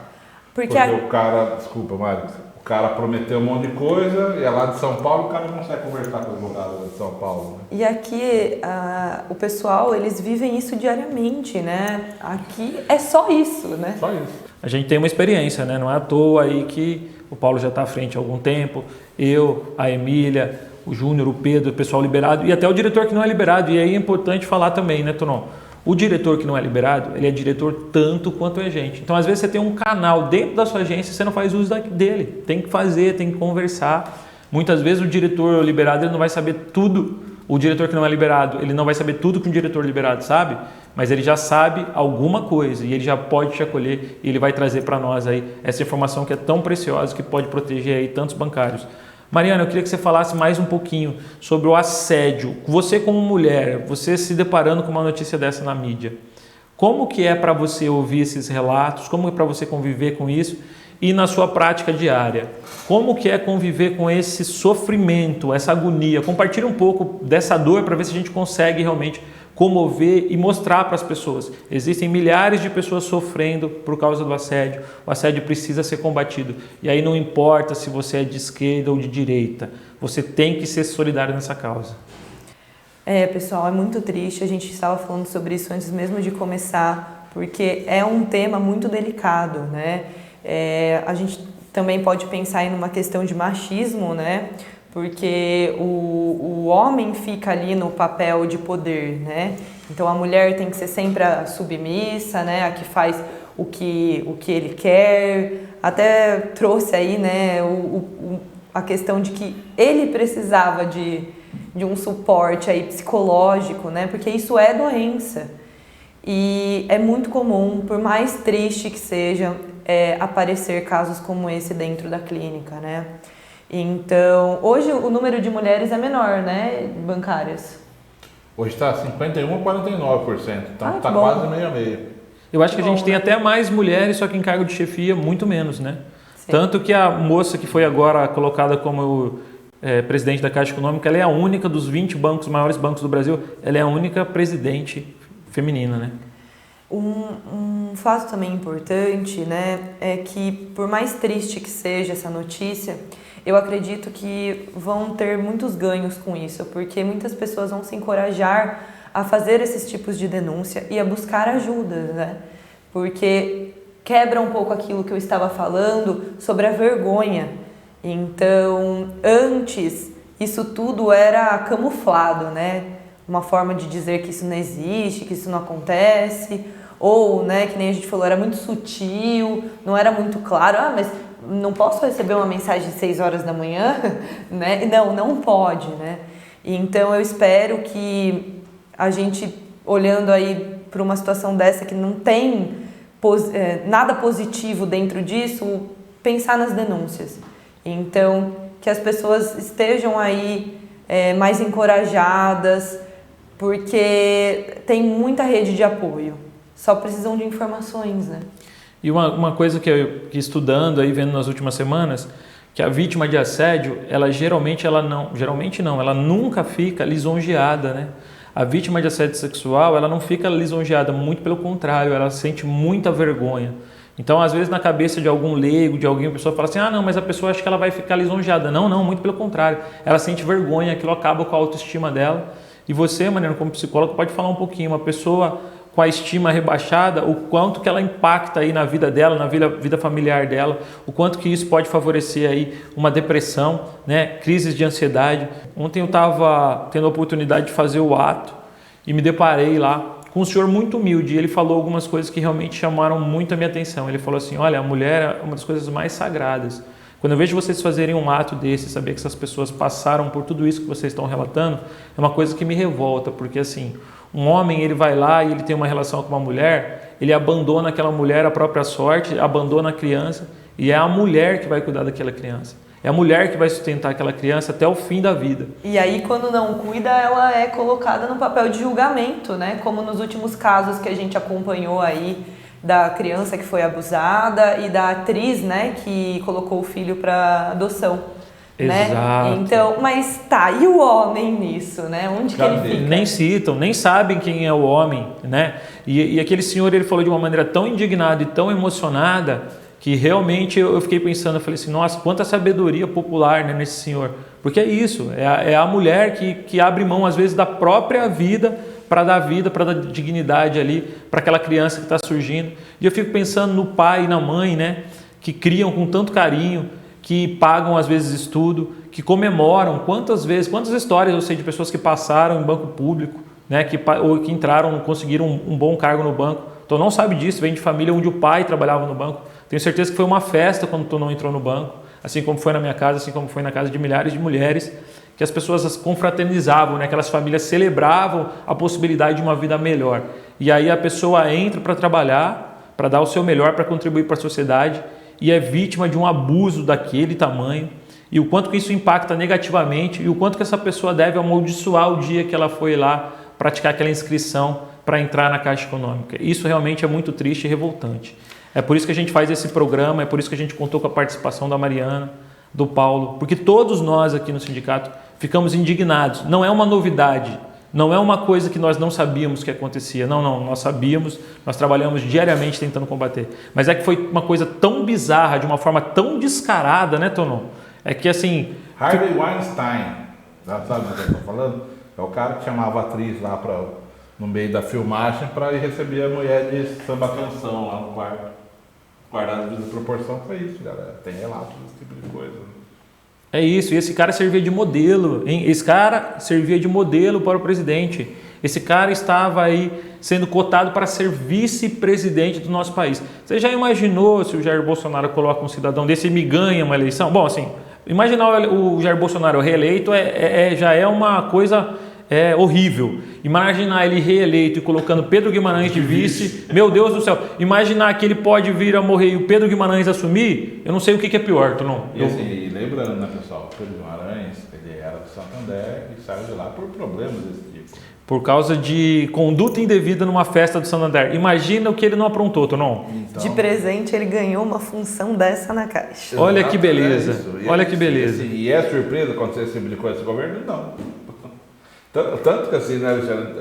Speaker 3: Porque
Speaker 2: o cara, desculpa, Mário, o cara prometeu um monte de coisa e é lá de São Paulo, o cara não consegue conversar com o advogado de São Paulo. Né?
Speaker 3: E aqui, o pessoal, eles vivem isso diariamente, né? Aqui é só isso, né?
Speaker 2: Só isso.
Speaker 1: A gente tem uma experiência, né? Não é à toa aí que o Paulo já está à frente há algum tempo, eu, a Emília, o Júnior, o Pedro, o pessoal liberado e até o diretor que não é liberado. E aí é importante falar também, né, Tonon? O diretor que não é liberado, ele é diretor tanto quanto a gente. Então, às vezes, você tem um canal dentro da sua agência e você não faz uso dele. Tem que fazer, tem que conversar. Muitas vezes, o diretor liberado ele não vai saber tudo. O diretor que não é liberado, ele não vai saber tudo que um diretor liberado sabe, mas ele já sabe alguma coisa e ele já pode te acolher e ele vai trazer para nós aí essa informação que é tão preciosa, que pode proteger aí tantos bancários. Mariana, eu queria que você falasse mais um pouquinho sobre o assédio. Você como mulher, você se deparando com uma notícia dessa na mídia, como que é para você ouvir esses relatos? Como é para você conviver com isso? E na sua prática diária, como que é conviver com esse sofrimento, essa agonia? Compartilhe um pouco dessa dor para ver se a gente consegue realmente comover e mostrar para as pessoas. Existem milhares de pessoas sofrendo por causa do assédio. O assédio precisa ser combatido. E aí não importa se você é de esquerda ou de direita. Você tem que ser solidário nessa causa.
Speaker 3: Pessoal, é muito triste. A gente estava falando sobre isso antes mesmo de começar, porque é um tema muito delicado, né? A gente também pode pensar em uma questão de machismo, né? Porque o homem fica ali no papel de poder, né? Então a mulher tem que ser sempre a submissa, né? A que faz o que ele quer. Até trouxe aí, né? A questão de que ele precisava de um suporte aí psicológico, né? Porque isso é doença. E é muito comum, por mais triste que seja, aparecer casos como esse dentro da clínica, né? Então, hoje o número de mulheres é menor, né, bancárias?
Speaker 2: Hoje está 51% a 49%, então está quase meio a meio.
Speaker 1: Eu acho que a gente tem até mais mulheres, só que em cargo de chefia, muito menos, né?
Speaker 3: Sim.
Speaker 1: Tanto que a moça que foi agora colocada como presidente da Caixa Econômica, ela é a única dos 20 maiores bancos do Brasil, ela é a única presidente feminina, né?
Speaker 3: Um fato também importante, né, é que por mais triste que seja essa notícia, eu acredito que vão ter muitos ganhos com isso, porque muitas pessoas vão se encorajar a fazer esses tipos de denúncia e a buscar ajuda, né? Porque quebra um pouco aquilo que eu estava falando sobre a vergonha. Então, antes, isso tudo era camuflado, né? Uma forma de dizer que isso não existe, que isso não acontece, ou, né, que nem a gente falou, era muito sutil, não era muito claro, mas não posso receber uma mensagem às 6 horas da manhã, né? Não pode, né? Então eu espero que a gente, olhando aí para uma situação dessa que não tem nada positivo dentro disso, pensar nas denúncias. Então, que as pessoas estejam aí mais encorajadas, porque tem muita rede de apoio, só precisam de informações, né?
Speaker 1: E uma coisa que eu estudando aí, vendo nas últimas semanas, que a vítima de assédio, ela geralmente ela nunca fica lisonjeada, né? A vítima de assédio sexual, ela não fica lisonjeada, muito pelo contrário, ela sente muita vergonha. Então, às vezes, na cabeça de algum leigo, de alguém, a pessoa fala assim, não, mas a pessoa acha que ela vai ficar lisonjeada. Não, muito pelo contrário. Ela sente vergonha, aquilo acaba com a autoestima dela. E você, Mariana, como psicólogo, pode falar um pouquinho, uma pessoa com a estima rebaixada, o quanto que ela impacta aí na vida dela, na vida familiar dela, o quanto que isso pode favorecer aí uma depressão, né, crises de ansiedade. Ontem eu estava tendo a oportunidade de fazer o ato e me deparei lá com um senhor muito humilde. Ele falou algumas coisas que realmente chamaram muito a minha atenção. Ele falou assim, olha, a mulher é uma das coisas mais sagradas. Quando eu vejo vocês fazerem um ato desse, saber que essas pessoas passaram por tudo isso que vocês estão relatando, é uma coisa que me revolta, porque assim, um homem, ele vai lá e ele tem uma relação com uma mulher, ele abandona aquela mulher à própria sorte, abandona a criança, e é a mulher que vai cuidar daquela criança. É a mulher que vai sustentar aquela criança até o fim da vida.
Speaker 3: E aí, quando não cuida, ela é colocada no papel de julgamento, né? Como nos últimos casos que a gente acompanhou aí, da criança que foi abusada e da atriz, né, que colocou o filho para adoção.
Speaker 1: Exato.
Speaker 3: Né? Então, mas tá, e o homem nisso, né? Onde que ele fica?
Speaker 1: Nem citam, nem sabem quem é o homem, né? E aquele senhor, ele falou de uma maneira tão indignada e tão emocionada que realmente eu fiquei pensando, eu falei assim, nossa, quanta sabedoria popular, né, nesse senhor. Porque é isso, é a mulher que abre mão às vezes da própria vida, para dar dignidade ali para aquela criança que está surgindo. E eu fico pensando no pai e na mãe, né, que criam com tanto carinho, que pagam às vezes estudo, que comemoram. Quantas histórias eu sei de pessoas que passaram em banco público, né, ou que entraram, conseguiram um bom cargo no banco. Então não sabe disso, vem de família onde o pai trabalhava no banco. Tenho certeza que foi uma festa quando tu não entrou no banco, assim como foi na minha casa, assim como foi na casa de milhares de mulheres, que as pessoas as confraternizavam, né? Aquelas famílias celebravam a possibilidade de uma vida melhor. E aí a pessoa entra para trabalhar, para dar o seu melhor, para contribuir para a sociedade, e é vítima de um abuso daquele tamanho, e o quanto que isso impacta negativamente, e o quanto que essa pessoa deve amaldiçoar o dia que ela foi lá praticar aquela inscrição para entrar na Caixa Econômica. Isso realmente é muito triste e revoltante. É por isso que a gente faz esse programa, é por isso que a gente contou com a participação da Mariana, do Paulo, porque todos nós aqui no sindicato ficamos indignados. Não é uma novidade, não é uma coisa que nós não sabíamos que acontecia. Não, nós sabíamos, nós trabalhamos diariamente tentando combater. Mas é que foi uma coisa tão bizarra, de uma forma tão descarada, né, Tonon? É que assim...
Speaker 2: Harvey Weinstein, sabe o que eu estou falando? É o cara que chamava a atriz lá no meio da filmagem para ir receber a mulher de samba canção lá no quarto. Guardado de proporção foi isso, galera. Tem relatos desse tipo de coisa.
Speaker 1: É isso, e esse cara servia de modelo, hein? Esse cara servia de modelo para o presidente. Esse cara estava aí sendo cotado para ser vice-presidente do nosso país. Você já imaginou se o Jair Bolsonaro coloca um cidadão desse e me ganha uma eleição? Bom, assim, imaginar o Jair Bolsonaro reeleito já é uma coisa horrível. Imaginar ele reeleito e colocando Pedro Guimarães de vice, meu Deus do céu. Imaginar que ele pode vir a morrer e o Pedro Guimarães assumir, eu não sei o que é pior, tu não.
Speaker 2: E assim, lembrando, né, pessoal, o Pedro Guimarães, ele era do Santander e saiu de lá por problemas desse tipo.
Speaker 1: Por causa de conduta indevida numa festa do Santander. Imagina o que ele não aprontou, tu não.
Speaker 3: Então, de presente ele ganhou uma função dessa na Caixa.
Speaker 1: Olha que beleza, olha que beleza.
Speaker 2: E é surpresa acontecer esse tipo de coisa nesse governo? Não. Tanto que assim, né, Alexandre,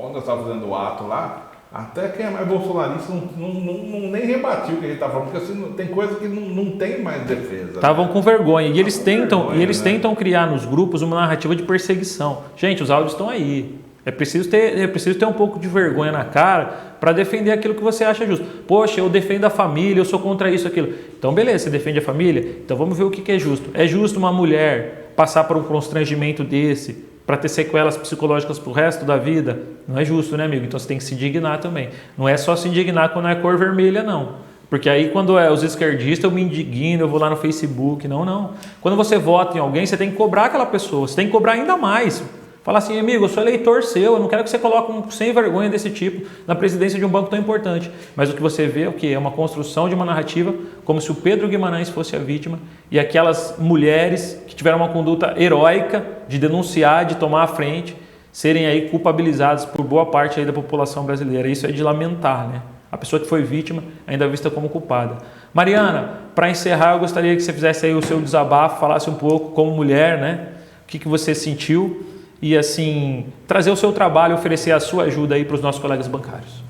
Speaker 2: onde eu estava fazendo o ato lá, até quem é mais bolsonarista não nem rebatiu o que a gente está falando, porque assim, tem coisa que não tem mais defesa.
Speaker 1: Estavam com vergonha. E eles tentam criar nos grupos uma narrativa de perseguição. Gente, os áudios estão aí. É preciso ter um pouco de vergonha na cara para defender aquilo que você acha justo. Poxa, eu defendo a família, eu sou contra isso, aquilo. Então, beleza, você defende a família? Então vamos ver o que é justo. É justo uma mulher passar por um constrangimento desse para ter sequelas psicológicas para o resto da vida? Não é justo, né, amigo? Então você tem que se indignar também. Não é só se indignar quando é cor vermelha, não. Porque aí quando é os esquerdistas, eu me indigno, eu vou lá no Facebook. Não. Quando você vota em alguém, você tem que cobrar aquela pessoa. Você tem que cobrar ainda mais. Fala assim, amigo, eu sou eleitor seu, eu não quero que você coloque um sem vergonha desse tipo na presidência de um banco tão importante. Mas o que você vê é o quê? É uma construção de uma narrativa como se o Pedro Guimarães fosse a vítima e aquelas mulheres que tiveram uma conduta heróica de denunciar, de tomar a frente, serem aí culpabilizadas por boa parte aí da população brasileira. Isso é de lamentar, né? A pessoa que foi vítima ainda é vista como culpada. Mariana, para encerrar, eu gostaria que você fizesse aí o seu desabafo, falasse um pouco como mulher, né? O que você sentiu? E assim, trazer o seu trabalho, oferecer a sua ajuda aí para os nossos colegas bancários.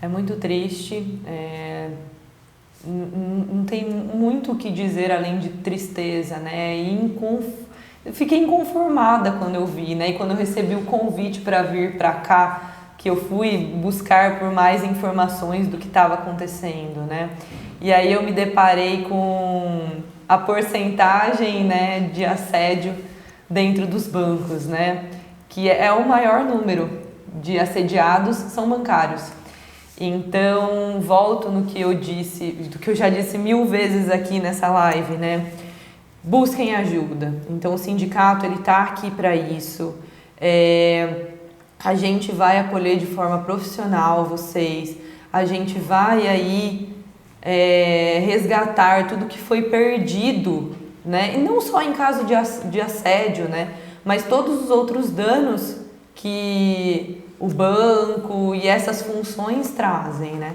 Speaker 3: É muito triste, não tem muito o que dizer além de tristeza, né? Eu fiquei inconformada quando eu vi, né? E quando eu recebi o convite para vir para cá, que eu fui buscar por mais informações do que estava acontecendo, né? E aí eu me deparei com a porcentagem, né, de assédio dentro dos bancos, né? Que é o maior número de assediados são bancários. Então, volto no que eu disse, do que eu já disse 1000 vezes aqui nessa live, né? Busquem ajuda. Então, o sindicato ele está aqui para isso. A gente vai acolher de forma profissional vocês. A gente vai aí resgatar tudo que foi perdido, né? E não só em caso de assédio, né? Mas todos os outros danos que o banco e essas funções trazem, né?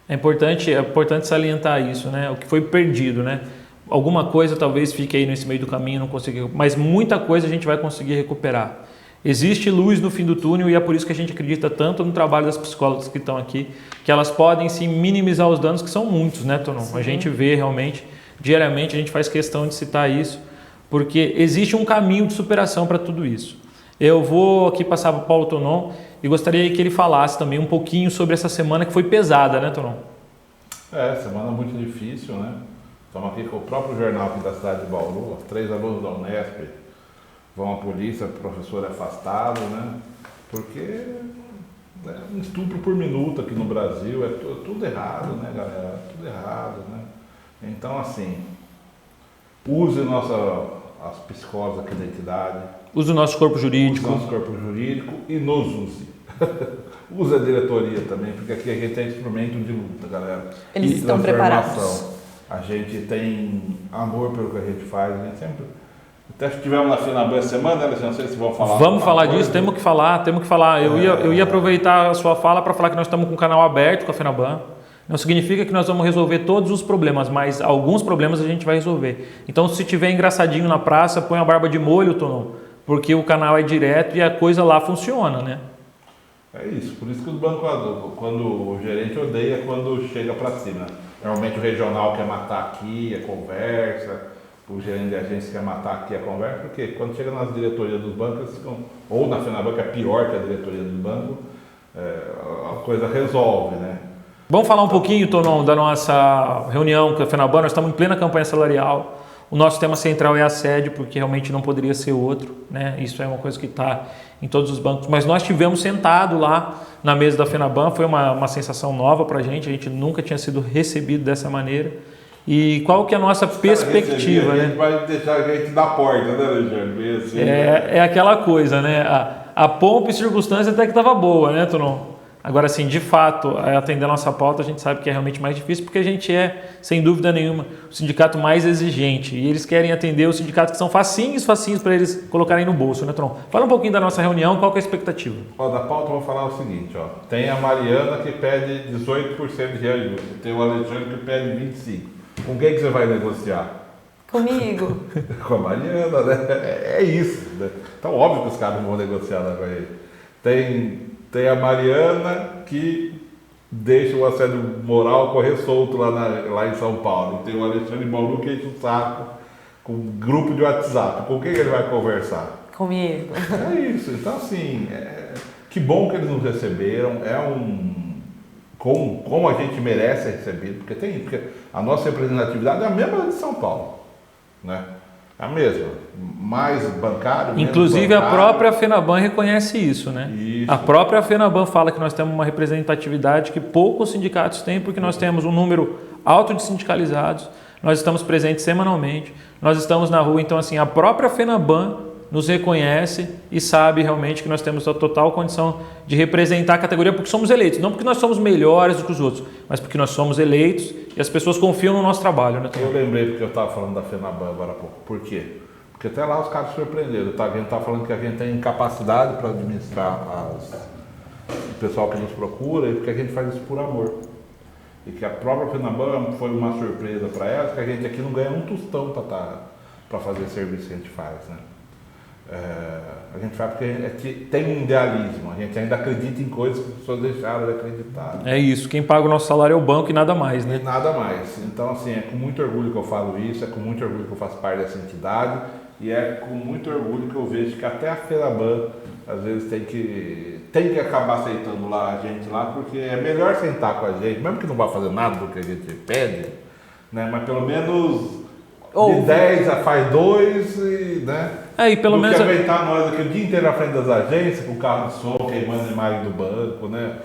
Speaker 1: É importante salientar isso, né? O que foi perdido, né? alguma coisa talvez fique aí nesse meio do caminho, não consiga, mas muita coisa a gente vai conseguir recuperar. Existe luz no fim do túnel e é por isso que a gente acredita tanto no trabalho das psicólogas que estão aqui, que elas podem sim minimizar os danos, que são muitos, né, Tonon? A gente vê realmente, diariamente, a gente faz questão de citar isso, porque existe um caminho de superação para tudo isso. Eu vou aqui passar para o Paulo Tonon e gostaria que ele falasse também um pouquinho sobre essa semana que foi pesada, né, Tonon?
Speaker 2: Semana muito difícil, né? Estamos aqui com o próprio jornal aqui da cidade de Bauru, 3 alunos da Unesp vão à polícia, o professor é afastado, né? Porque é um estupro por minuto aqui no Brasil, é tudo errado, né, galera? Tudo errado, né? Então, assim, use as psicólogos aqui da entidade.
Speaker 1: Use o nosso corpo jurídico.
Speaker 2: Use o nosso corpo jurídico e nos use. Use a diretoria também, porque aqui a gente tem instrumento de luta, galera.
Speaker 3: Eles estão preparados.
Speaker 2: A gente tem amor pelo que a gente faz, a gente sempre... Até estivemos na FENABAN essa semana, né, não sei se vão falar.
Speaker 1: Vamos falar disso, temos que falar. Eu ia aproveitar a sua fala para falar que nós estamos com um canal aberto com a FENABAN. Não significa que nós vamos resolver todos os problemas, mas alguns problemas a gente vai resolver. Então, se tiver engraçadinho na praça, põe a barba de molho, Tonon, porque o canal é direto e a coisa lá funciona, né?
Speaker 2: É isso, por isso que o banco, quando o gerente odeia quando chega para cima. Normalmente o regional quer matar aqui a conversa, o gerente de agência quer matar aqui a conversa, porque quando chega nas diretorias dos bancos, ou na FENABAN, que é pior que a diretoria do banco, a coisa resolve, né?
Speaker 1: Vamos falar um pouquinho, Tonon, da nossa reunião com a FENABAN. Nós estamos em plena campanha salarial. O nosso tema central é assédio, porque realmente não poderia ser outro, né? Isso é uma coisa que está em todos os bancos. Mas nós tivemos sentado lá na mesa da FENABAN, foi uma sensação nova para a gente nunca tinha sido recebido dessa maneira. E qual que é a nossa perspectiva, né?
Speaker 2: A gente vai deixar a gente na porta, né, Alexandre? Assim,
Speaker 1: é aquela coisa, né? A pompa e circunstância até que estava boa, né, Tonon? Agora, assim, de fato, atender a nossa pauta, a gente sabe que é realmente mais difícil, porque a gente é, sem dúvida nenhuma, o sindicato mais exigente. E eles querem atender os sindicatos que são facinhos para eles colocarem no bolso, né, Tonon? Fala um pouquinho da nossa reunião, qual que é a expectativa?
Speaker 2: Da pauta eu vou falar o seguinte, tem a Mariana que pede 18% de reajuste, tem o Alexandre que pede 25%. Com quem que você vai negociar?
Speaker 3: Comigo.
Speaker 2: Com a Mariana, né? É isso, né? Então, óbvio que os caras não vão negociar lá com ele. Tem a Mariana que deixa o assédio moral correr solto lá em São Paulo. Tem o Alexandre Bauru que enche o saco com um grupo de WhatsApp. Com quem que ele vai conversar?
Speaker 3: Comigo.
Speaker 2: É isso. Então, assim, que bom que eles nos receberam. Como a gente merece ser recebido, porque a nossa representatividade é a mesma de São Paulo, né? É a mesma, mais bancário,
Speaker 1: inclusive
Speaker 2: menos bancário.
Speaker 1: A própria FENABAN reconhece isso, né?
Speaker 2: Isso.
Speaker 1: A própria FENABAN fala que nós temos uma representatividade que poucos sindicatos têm, porque nós temos um número alto de sindicalizados, nós estamos presentes semanalmente, nós estamos na rua, então assim, a própria FENABAN nos reconhece e sabe realmente que nós temos a total condição de representar a categoria porque somos eleitos, não porque nós somos melhores do que os outros, mas porque nós somos eleitos e as pessoas confiam no nosso trabalho, né?
Speaker 2: Eu lembrei porque eu estava falando da FENABAN agora há pouco. Por quê? Porque até lá os caras surpreenderam. A gente está falando que a gente tem incapacidade para administrar o pessoal que nos procura e porque a gente faz isso por amor. E que a própria FENABAN foi uma surpresa para elas, que a gente aqui não ganha um tostão para fazer o serviço que a gente faz, né? A gente faz porque tem um idealismo, a gente ainda acredita em coisas que as pessoas deixaram de acreditar.
Speaker 1: É isso, quem paga o nosso salário é o banco e nada mais, né?
Speaker 2: E nada mais. Então, assim, é com muito orgulho que eu falo isso, é com muito orgulho que eu faço parte dessa entidade e é com muito orgulho que eu vejo que até a FENABAN, às vezes, tem que acabar aceitando lá a gente lá, porque é melhor sentar com a gente, mesmo que não vá fazer nada do que a gente pede, né? Mas pelo menos de 10 faz 2 e, né?
Speaker 1: E pelo menos
Speaker 2: que aguentar nós aqui o dia inteiro na frente das agências, com o carro de som, queimando a imagem do banco, né?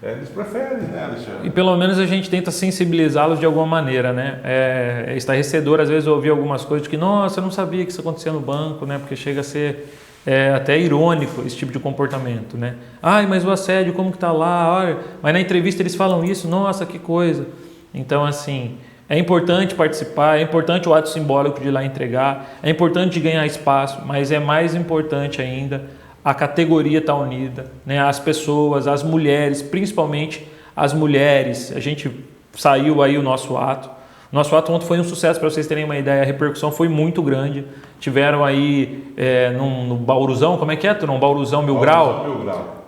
Speaker 2: Eles preferem, né, Alexandre?
Speaker 1: E pelo menos a gente tenta sensibilizá-los de alguma maneira, né? É estarrecedor, às vezes, ouvir algumas coisas de que, nossa, eu não sabia que isso acontecia no banco, né? Porque chega a ser até irônico esse tipo de comportamento, né? Mas o assédio, como que tá lá? Olha, mas na entrevista eles falam isso, nossa, que coisa. Então, assim... É importante participar, é importante o ato simbólico de ir lá entregar, é importante ganhar espaço, mas é mais importante ainda a categoria estar unida, né? As pessoas, as mulheres, principalmente as mulheres. A gente saiu aí o nosso ato, Nosso ato ontem foi um sucesso, para vocês terem uma ideia, a repercussão foi muito grande. Tiveram aí no Bauruzão, como é que é, Turão? Bauruzão Mil Grau?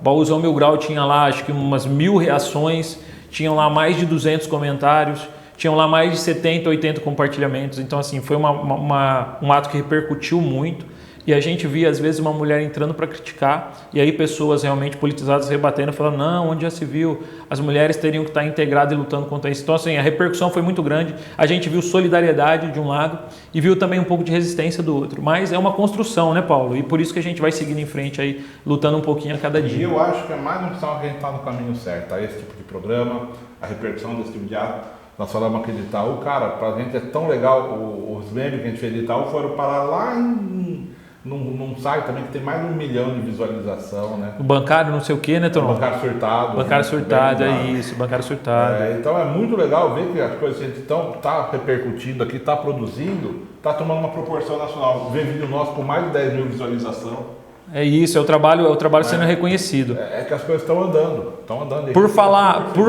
Speaker 1: Bauruzão Mil Grau tinha lá acho que umas 1000 reações, tinham lá mais de 200 comentários, tinham lá mais de 70, 80 compartilhamentos. Então assim, foi um ato que repercutiu muito. E a gente via, às vezes, uma mulher entrando para criticar, e aí pessoas realmente politizadas rebatendo, falando, não, onde já se viu? As mulheres teriam que estar integradas e lutando contra isso. Então, assim, a repercussão foi muito grande. A gente viu solidariedade de um lado e viu também um pouco de resistência do outro. Mas é uma construção, né, Paulo? E por isso que a gente vai seguindo em frente aí, lutando um pouquinho a cada dia.
Speaker 2: E eu acho que é mais um sinal que a gente está no caminho certo. Tá? Esse tipo de programa, a repercussão desse tipo de ato. Nós falamos aqui de Itaú, cara, pra gente é tão legal, os memes que a gente fez de Itaú foram parar lá num site também que tem mais de 1 milhão de visualização, né?
Speaker 1: O bancário não sei o que, né, Tonon?
Speaker 2: Bancário surtado.
Speaker 1: Bancário surtado, é isso, bancário surtado.
Speaker 2: Então é muito legal ver que as coisas que a gente está repercutindo aqui, está produzindo, está tomando uma proporção nacional. Ver vídeo nosso com mais de 10 mil visualizações.
Speaker 1: É isso, é o trabalho sendo reconhecido.
Speaker 2: É que as coisas estão andando.
Speaker 1: Por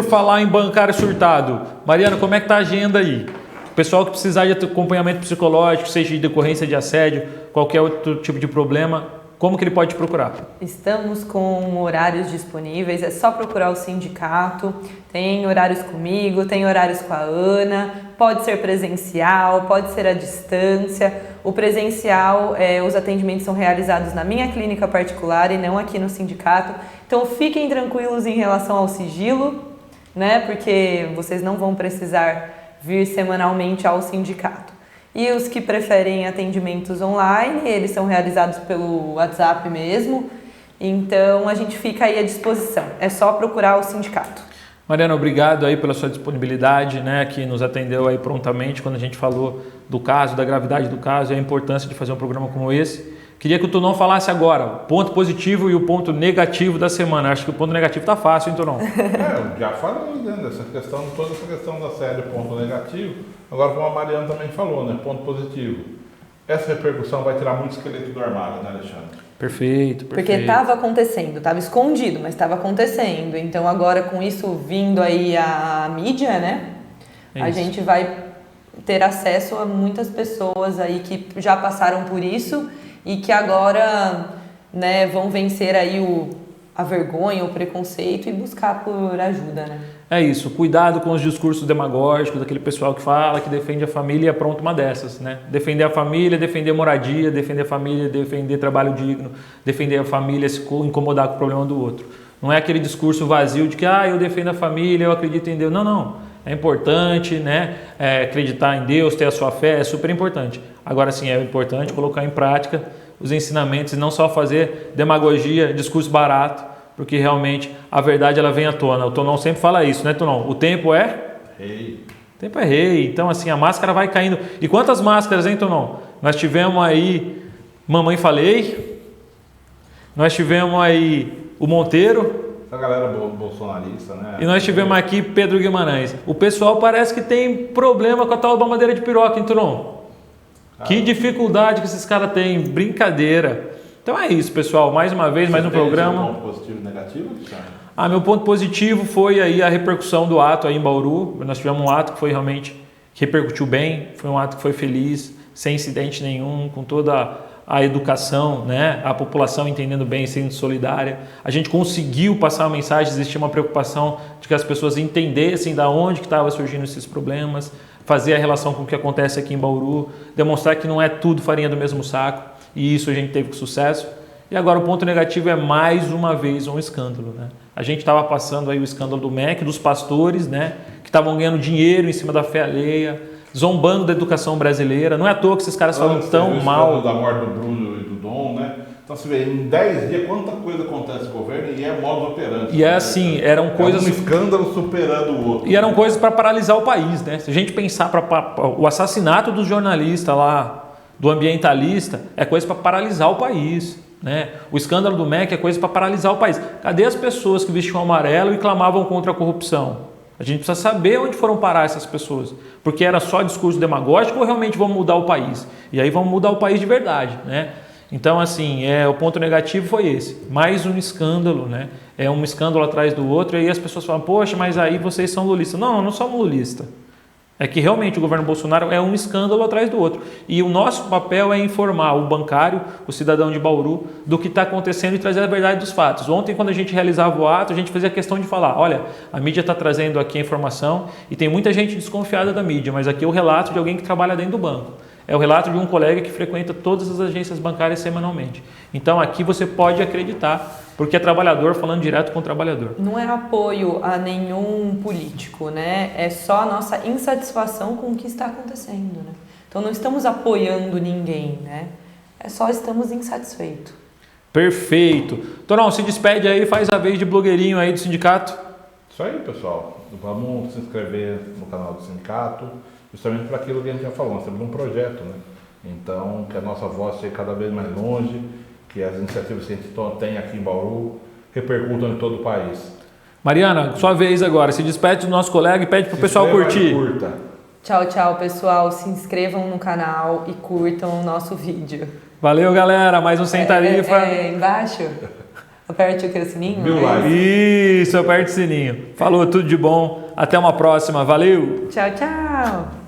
Speaker 1: falar em bancário surtado, Mariana, como é que está a agenda aí? O pessoal que precisar de acompanhamento psicológico, seja de decorrência de assédio, qualquer outro tipo de problema, como que ele pode te procurar?
Speaker 3: Estamos com horários disponíveis, é só procurar o sindicato, tem horários comigo, tem horários com a Ana, pode ser presencial, pode ser à distância. O presencial, os atendimentos são realizados na minha clínica particular e não aqui no sindicato, então fiquem tranquilos em relação ao sigilo, né? Porque vocês não vão precisar vir semanalmente ao sindicato. E os que preferem atendimentos online, eles são realizados pelo WhatsApp mesmo, então a gente fica aí à disposição, é só procurar o sindicato.
Speaker 1: Mariana, obrigado aí pela sua disponibilidade, né, que nos atendeu aí prontamente quando a gente falou do caso, da gravidade do caso e a importância de fazer um programa como esse. Queria que o Tonon falasse agora o ponto positivo e o ponto negativo da semana. Acho que o ponto negativo está fácil, hein, Tonon?
Speaker 2: Eu já falei, né, toda essa questão da série, ponto negativo. Agora, como a Mariana também falou, né, ponto positivo. Essa repercussão vai tirar muito esqueleto do armário, né, Alexandre?
Speaker 1: Perfeito.
Speaker 3: Porque estava acontecendo, estava escondido, mas estava acontecendo. Então agora com isso vindo aí a mídia, né, a gente vai ter acesso a muitas pessoas aí que já passaram por isso e que agora, né, vão vencer aí a vergonha, o preconceito e buscar por ajuda, né?
Speaker 1: É isso, cuidado com os discursos demagógicos daquele pessoal que fala, que defende a família e é pronto uma dessas, né? Defender a família, defender moradia, defender a família, defender trabalho digno, defender a família, se incomodar com o problema do outro. Não é aquele discurso vazio de que eu defendo a família, eu acredito em Deus. Não, não. É importante, né? Acreditar em Deus, ter a sua fé, é super importante. Agora sim, é importante colocar em prática os ensinamentos e não só fazer demagogia, discurso barato, porque realmente a verdade ela vem à tona. O Tonon sempre fala isso, né, Tonon? O tempo é
Speaker 2: rei.
Speaker 1: O tempo é rei. Então, assim, a máscara vai caindo. E quantas máscaras, hein, Tonon? Nós tivemos aí Mamãe Falei, nós tivemos aí o Monteiro.
Speaker 2: Essa galera bolsonarista, né?
Speaker 1: E nós tivemos aqui Pedro Guimarães. O pessoal parece que tem problema com a tal mamadeira de piroca, hein, Tonon? Que dificuldade que esses caras têm. Brincadeira. Então é isso, pessoal. Mais uma vez, mais um programa.
Speaker 2: Ponto positivo e negativo, Cristiano?
Speaker 1: Meu ponto positivo foi aí a repercussão do ato aí em Bauru. Nós tivemos um ato que foi realmente, que repercutiu bem, foi um ato que foi feliz, sem incidente nenhum, com toda a educação, né? A população entendendo bem, sendo solidária. A gente conseguiu passar a mensagem, existia uma preocupação de que as pessoas entendessem da onde que estavam surgindo esses problemas, fazer a relação com o que acontece aqui em Bauru, demonstrar que não é tudo farinha do mesmo saco. E isso a gente teve com sucesso. E agora o ponto negativo é mais uma vez um escândalo, né? A gente estava passando aí o escândalo do MEC, dos pastores, né? Que estavam ganhando dinheiro em cima da fé alheia, zombando da educação brasileira. Não é à toa que esses caras falam tão mal.
Speaker 2: Da morte do Bruno e do Dom, né? Então você vê, em 10 dias, quanta coisa acontece no governo e é modus operandi.
Speaker 1: E é assim, eram coisas...
Speaker 2: um escândalo superando o outro.
Speaker 1: E eram coisas para paralisar o país, né? Se a gente pensar o assassinato do jornalista lá, do ambientalista, é coisa para paralisar o país, né? O escândalo do MEC é coisa para paralisar o país. Cadê as pessoas que vestiam amarelo e clamavam contra a corrupção? A gente precisa saber onde foram parar essas pessoas, porque era só discurso demagógico ou realmente vamos mudar o país? E aí vamos mudar o país de verdade, né? Então, assim, o ponto negativo foi esse. Mais um escândalo, né? É um escândalo atrás do outro, e aí as pessoas falam, poxa, mas aí vocês são lulistas. Não, não somos lulistas. É que realmente o governo Bolsonaro é um escândalo atrás do outro. E o nosso papel é informar o bancário, o cidadão de Bauru, do que está acontecendo e trazer a verdade dos fatos. Ontem, quando a gente realizava o ato, a gente fazia questão de falar, olha, a mídia está trazendo aqui a informação e tem muita gente desconfiada da mídia, mas aqui é o relato de alguém que trabalha dentro do banco. É o relato de um colega que frequenta todas as agências bancárias semanalmente. Então aqui você pode acreditar, porque é trabalhador falando direto com o trabalhador.
Speaker 3: Não é apoio a nenhum político, né? É só a nossa insatisfação com o que está acontecendo, né? Então não estamos apoiando ninguém, né? É só estamos insatisfeitos.
Speaker 1: Perfeito. Torão, se despede aí, faz a vez de blogueirinho aí do sindicato.
Speaker 2: Isso aí, pessoal. Vamos se inscrever no canal do sindicato, justamente para aquilo que a gente já falou. Nós temos um projeto, né? Então, que a nossa voz chegue cada vez mais longe, que as iniciativas que a gente tem aqui em Bauru repercutam em todo o país.
Speaker 1: Mariana, sua vez agora. Se despede do nosso colega e pede para o pessoal curtir.
Speaker 2: Curta.
Speaker 3: Tchau, tchau, pessoal. Se inscrevam no canal e curtam o nosso vídeo.
Speaker 1: Valeu, galera. Mais um Sem Tarifa.
Speaker 3: Embaixo. Aperte o sininho.
Speaker 2: Viu lá?
Speaker 1: Isso, aperte o sininho. Falou, tudo de bom. Até uma próxima. Valeu.
Speaker 3: Tchau, tchau.